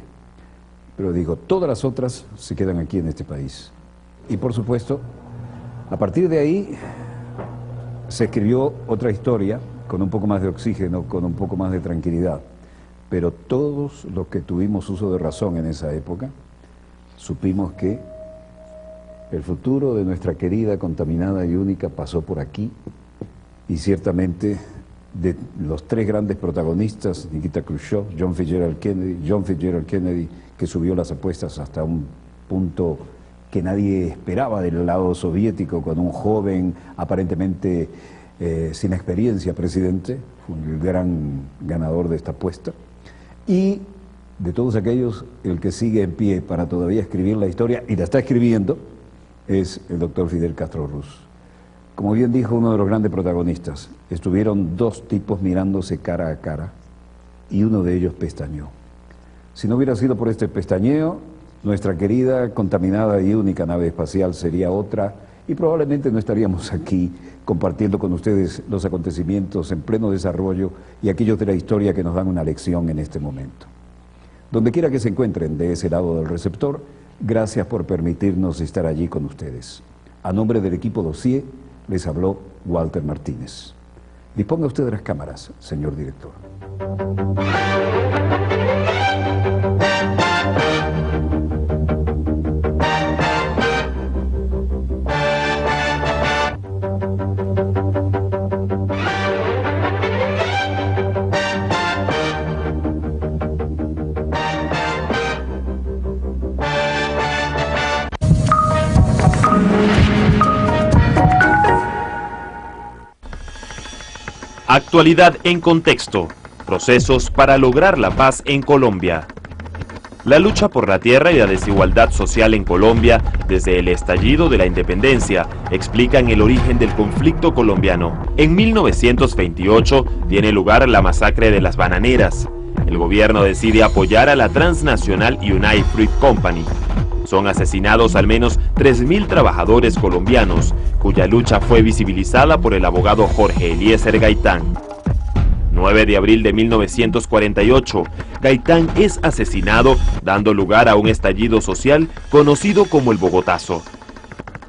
Pero digo, todas las otras se quedan aquí en este país. Y por supuesto, a partir de ahí se escribió otra historia con un poco más de oxígeno, con un poco más de tranquilidad. Pero todos los que tuvimos uso de razón en esa época, supimos que el futuro de nuestra querida, contaminada y única pasó por aquí, y ciertamente de los tres grandes protagonistas, Nikita Khrushchev, John Fitzgerald Kennedy, que subió las apuestas hasta un punto que nadie esperaba del lado soviético, con un joven aparentemente sin experiencia presidente, fue el gran ganador de esta apuesta, y de todos aquellos, el que sigue en pie para todavía escribir la historia, y la está escribiendo, es el doctor Fidel Castro Ruz. Como bien dijo uno de los grandes protagonistas, estuvieron dos tipos mirándose cara a cara y uno de ellos pestañeó. Si no hubiera sido por este pestañeo, nuestra querida, contaminada y única nave espacial sería otra y probablemente no estaríamos aquí compartiendo con ustedes los acontecimientos en pleno desarrollo y aquellos de la historia que nos dan una lección en este momento. Donde quiera que se encuentren de ese lado del receptor, gracias por permitirnos estar allí con ustedes. A nombre del equipo Dossier, les habló Walter Martínez. Disponga usted de las cámaras, señor director. Actualidad en contexto. Procesos para lograr la paz en Colombia. La lucha por la tierra y la desigualdad social en Colombia desde el estallido de la independencia explican el origen del conflicto colombiano. En 1928 tiene lugar la masacre de las bananeras. El gobierno decide apoyar a la transnacional United Fruit Company. Son asesinados al menos 3.000 trabajadores colombianos, cuya lucha fue visibilizada por el abogado Jorge Eliezer Gaitán. 9 de abril de 1948, Gaitán es asesinado, dando lugar a un estallido social conocido como el Bogotazo.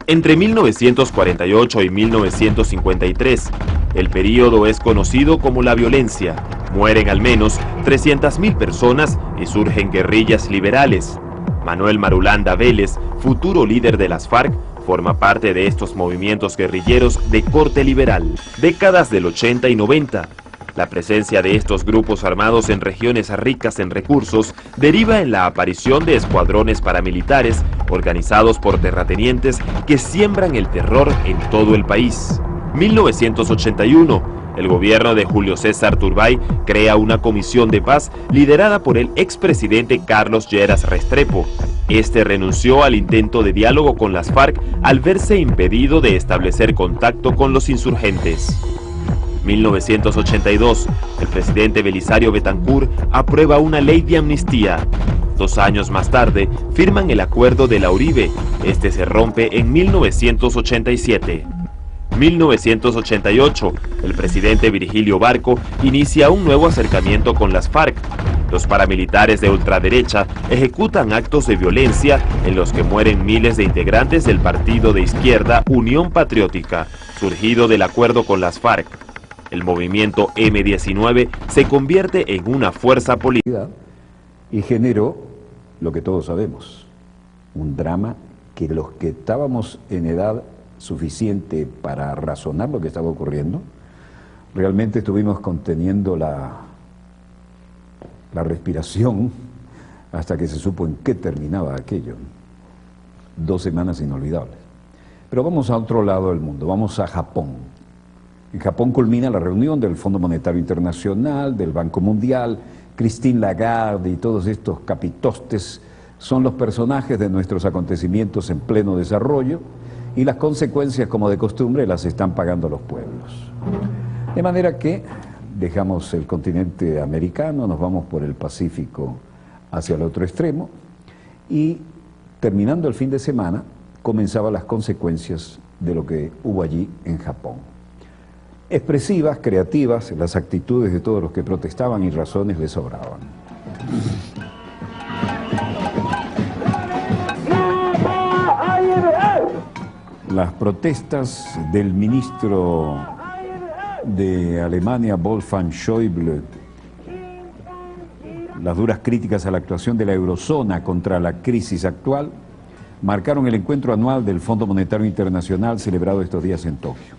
Entre 1948 y 1953, el período es conocido como la violencia. Mueren al menos 300.000 personas y surgen guerrillas liberales. Manuel Marulanda Vélez, futuro líder de las FARC, forma parte de estos movimientos guerrilleros de corte liberal. Décadas del 80 y 90. La presencia de estos grupos armados en regiones ricas en recursos deriva en la aparición de escuadrones paramilitares organizados por terratenientes que siembran el terror en todo el país. 1981. El gobierno de Julio César Turbay crea una comisión de paz liderada por el expresidente Carlos Lleras Restrepo. Este renunció al intento de diálogo con las FARC al verse impedido de establecer contacto con los insurgentes. 1982. El presidente Belisario Betancur aprueba una ley de amnistía. 2 años más tarde, firman el acuerdo de la Uribe. Este se rompe en 1987. 1988, el presidente Virgilio Barco inicia un nuevo acercamiento con las FARC. Los paramilitares de ultraderecha ejecutan actos de violencia en los que mueren miles de integrantes del partido de izquierda Unión Patriótica, surgido del acuerdo con las FARC. El movimiento M-19 se convierte en una fuerza política y generó lo que todos sabemos, un drama que los que estábamos en edad suficiente para razonar lo que estaba ocurriendo, realmente estuvimos conteniendo la respiración hasta que se supo en qué terminaba aquello. 2 semanas inolvidables. Pero vamos a otro lado del mundo, vamos a Japón. En Japón culmina la reunión del Fondo Monetario Internacional, del Banco Mundial. Christine Lagarde y todos estos capitostes son los personajes de nuestros acontecimientos en pleno desarrollo, y las consecuencias, como de costumbre, las están pagando los pueblos. De manera que dejamos el continente americano, nos vamos por el Pacífico hacia el otro extremo y terminando el fin de semana comenzaban las consecuencias de lo que hubo allí en Japón. Expresivas, creativas, las actitudes de todos los que protestaban y razones les sobraban. Las protestas del ministro de Alemania, Wolfgang Schäuble, las duras críticas a la actuación de la eurozona contra la crisis actual, marcaron el encuentro anual del Fondo Monetario Internacional celebrado estos días en Tokio.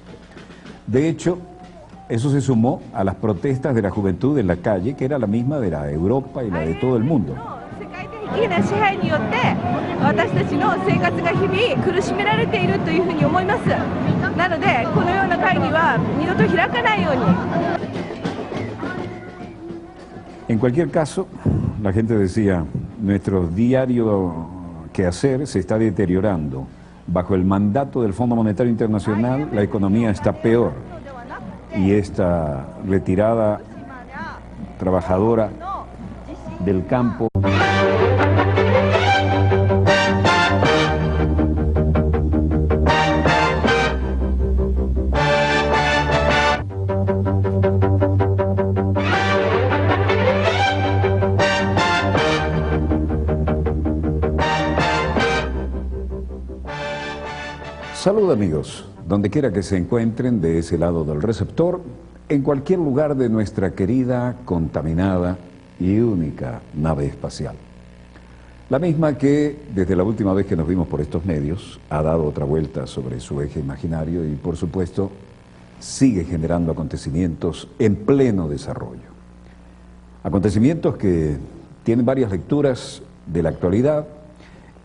De hecho, eso se sumó a las protestas de la juventud en la calle, que era la misma de la Europa y la de todo el mundo. En cualquier caso, la gente decía, nuestro diario quehacer se está deteriorando. Bajo el mandato del Fondo Monetario Internacional, la economía está peor. Y esta retirada trabajadora del campo. Salud amigos, donde quiera que se encuentren de ese lado del receptor, en cualquier lugar de nuestra querida, contaminada y única nave espacial. La misma que, desde la última vez que nos vimos por estos medios, ha dado otra vuelta sobre su eje imaginario y, por supuesto, sigue generando acontecimientos en pleno desarrollo. Acontecimientos que tienen varias lecturas de la actualidad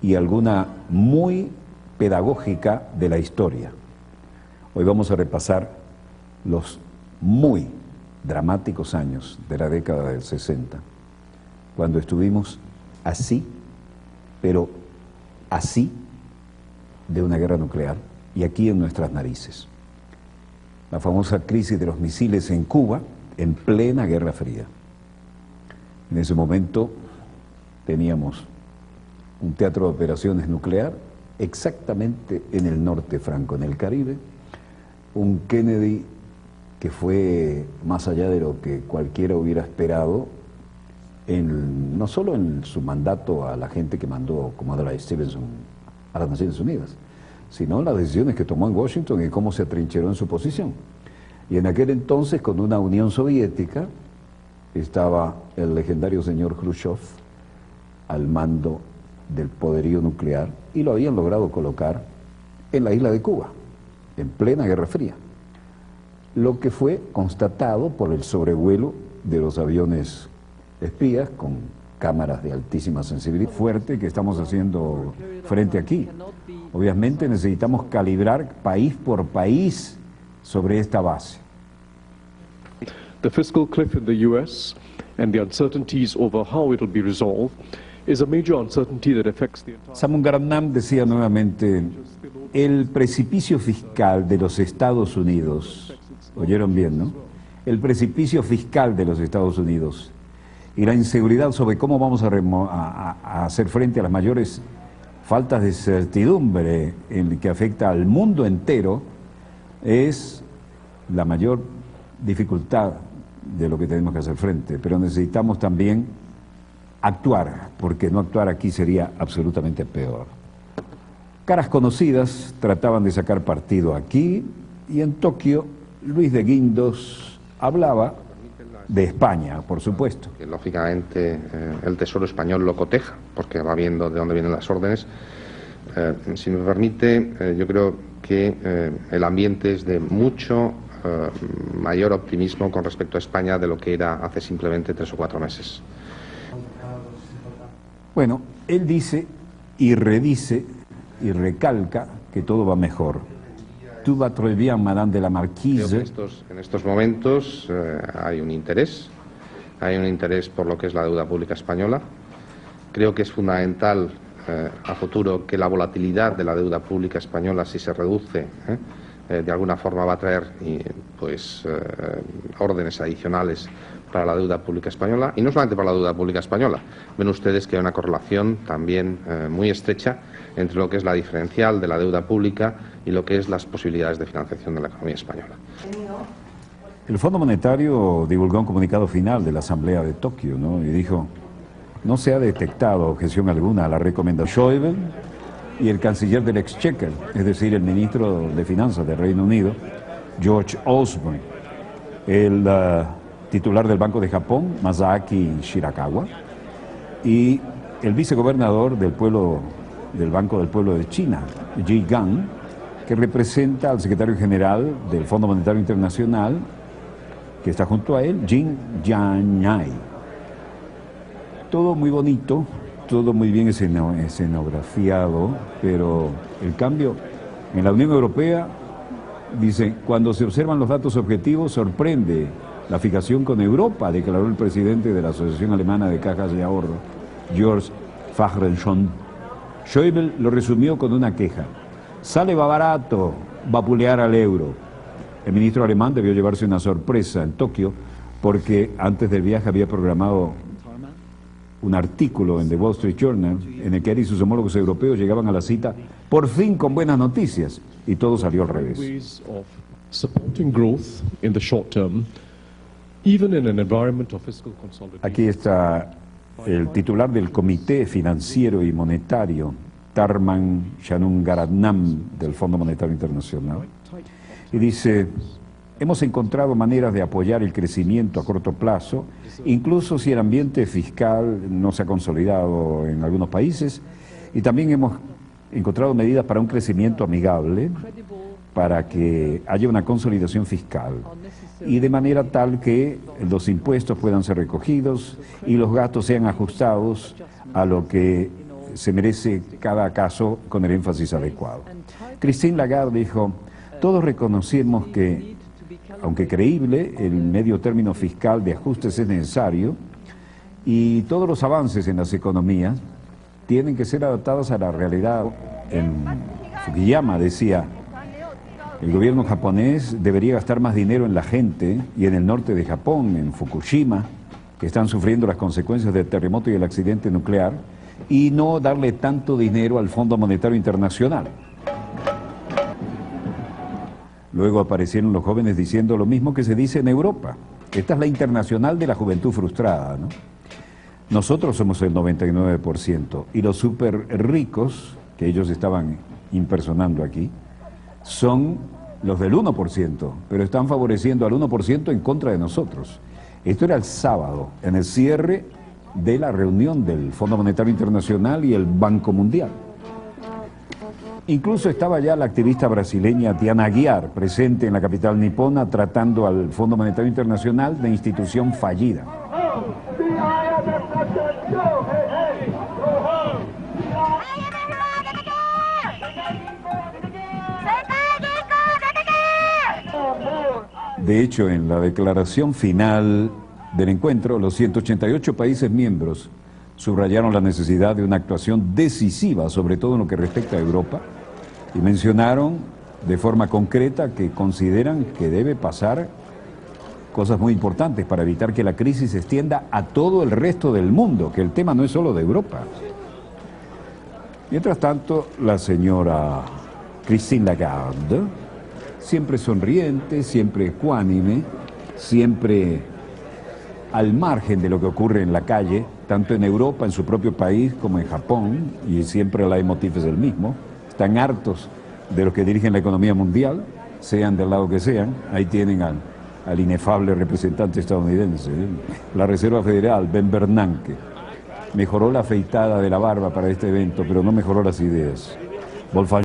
y alguna muy pedagógica de la historia. Hoy vamos a repasar los muy dramáticos años de la década del 60, cuando estuvimos así, pero así, de una guerra nuclear, y aquí en nuestras narices. La famosa crisis de los misiles en Cuba, en plena Guerra Fría. En ese momento teníamos un teatro de operaciones nuclear exactamente en el norte franco, en el Caribe, un Kennedy que fue más allá de lo que cualquiera hubiera esperado, no solo en su mandato a la gente que mandó como Adlai Stevenson a las Naciones Unidas, sino en las decisiones que tomó en Washington y cómo se atrincheró en su posición. Y en aquel entonces, con una Unión Soviética, estaba el legendario señor Khrushchev al mando del poderío nuclear y lo habían logrado colocar en la isla de Cuba, en plena Guerra Fría, lo que fue constatado por el sobrevuelo de los aviones espías con cámaras de altísima sensibilidad fuerte que estamos haciendo frente aquí. Obviamente necesitamos calibrar país por país sobre esta base. The fiscal cliff in the US and the uncertainties over how it will be resolved is a major uncertainty that affects the entire... Samungaranam decía nuevamente, el precipicio fiscal de los Estados Unidos, oyeron bien, ¿no? El precipicio fiscal de los Estados Unidos y la inseguridad sobre cómo vamos a hacer frente a las mayores faltas de certidumbre en que afecta al mundo entero es la mayor dificultad de lo que tenemos que hacer frente, pero necesitamos también actuar, porque no actuar aquí sería absolutamente peor. Caras conocidas trataban de sacar partido aquí y en Tokio Luis de Guindos hablaba de España, por supuesto. Que lógicamente el Tesoro español lo coteja, porque va viendo de dónde vienen las órdenes. Si me permite, yo creo que el ambiente es de mucho mayor optimismo con respecto a España de lo que era hace simplemente 3 o 4 meses. Bueno, él dice y redice y recalca que todo va mejor. Tout va très bien, Madame de la Marquise. En estos momentos hay un interés por lo que es la deuda pública española. Creo que es fundamental a futuro que la volatilidad de la deuda pública española, si se reduce, de alguna forma va a traer órdenes adicionales para la deuda pública española, y no solamente para la deuda pública española. Ven ustedes que hay una correlación también muy estrecha entre lo que es la diferencial de la deuda pública y lo que es las posibilidades de financiación de la economía española. El Fondo Monetario divulgó un comunicado final de la Asamblea de Tokio, ¿no? Y dijo: no se ha detectado objeción alguna a la recomendación de Schäuble y el canciller del Exchequer, es decir, el ministro de Finanzas del Reino Unido, George Osborne, el titular del Banco de Japón, Masaaki Shirakawa, y el vicegobernador del Banco del Pueblo de China, Ji Gang, que representa al secretario general del Fondo Monetario Internacional, que está junto a él, Jin Jianyai. Todo muy bonito, todo muy bien escenografiado, pero el cambio en la Unión Europea, dice, cuando se observan los datos objetivos, sorprende la fijación con Europa, declaró el presidente de la Asociación Alemana de Cajas de Ahorro, Georg Fahrensson. Schäuble lo resumió con una queja: sale barato vapulear al euro. El ministro alemán debió llevarse una sorpresa en Tokio, porque antes del viaje había programado un artículo en The Wall Street Journal en el que él y sus homólogos europeos llegaban a la cita por fin con buenas noticias, y todo salió al revés. Aquí está el titular del Comité Financiero y Monetario, Tharman Shanmugaratnam, del Fondo Monetario Internacional, y dice: hemos encontrado maneras de apoyar el crecimiento a corto plazo, incluso si el ambiente fiscal no se ha consolidado en algunos países, y también hemos encontrado medidas para un crecimiento amigable, para que haya una consolidación fiscal, y de manera tal que los impuestos puedan ser recogidos y los gastos sean ajustados a lo que se merece cada caso con el énfasis adecuado. Christine Lagarde dijo: todos reconocemos que, aunque creíble, el medio término fiscal de ajustes es necesario, y todos los avances en las economías tienen que ser adaptados a la realidad. Fukuyama decía: el gobierno japonés debería gastar más dinero en la gente, y en el norte de Japón, en Fukushima, que están sufriendo las consecuencias del terremoto y el accidente nuclear, y no darle tanto dinero al Fondo Monetario Internacional. Luego aparecieron los jóvenes diciendo lo mismo que se dice en Europa. Esta es la internacional de la juventud frustrada, ¿no? Nosotros somos el 99%, y los súper ricos, que ellos estaban impersonando aquí, son los del 1%, pero están favoreciendo al 1% en contra de nosotros. Esto era el sábado, en el cierre de la reunión del Fondo Monetario Internacional y el Banco Mundial. Incluso estaba ya la activista brasileña Diana Aguiar presente en la capital nipona, tratando al Fondo Monetario Internacional de institución fallida. De hecho, en la declaración final del encuentro, los 188 países miembros subrayaron la necesidad de una actuación decisiva, sobre todo en lo que respecta a Europa, y mencionaron de forma concreta que consideran que debe pasar cosas muy importantes para evitar que la crisis se extienda a todo el resto del mundo, que el tema no es solo de Europa. Mientras tanto, la señora Christine Lagarde, siempre sonriente, siempre ecuánime, siempre al margen de lo que ocurre en la calle, tanto en Europa, en su propio país, como en Japón, y siempre el leitmotiv es el mismo. Están hartos de los que dirigen la economía mundial, sean del lado que sean. Ahí tienen al inefable representante estadounidense, la Reserva Federal, Ben Bernanke. Mejoró la afeitada de la barba para este evento, pero no mejoró las ideas. Wolfgang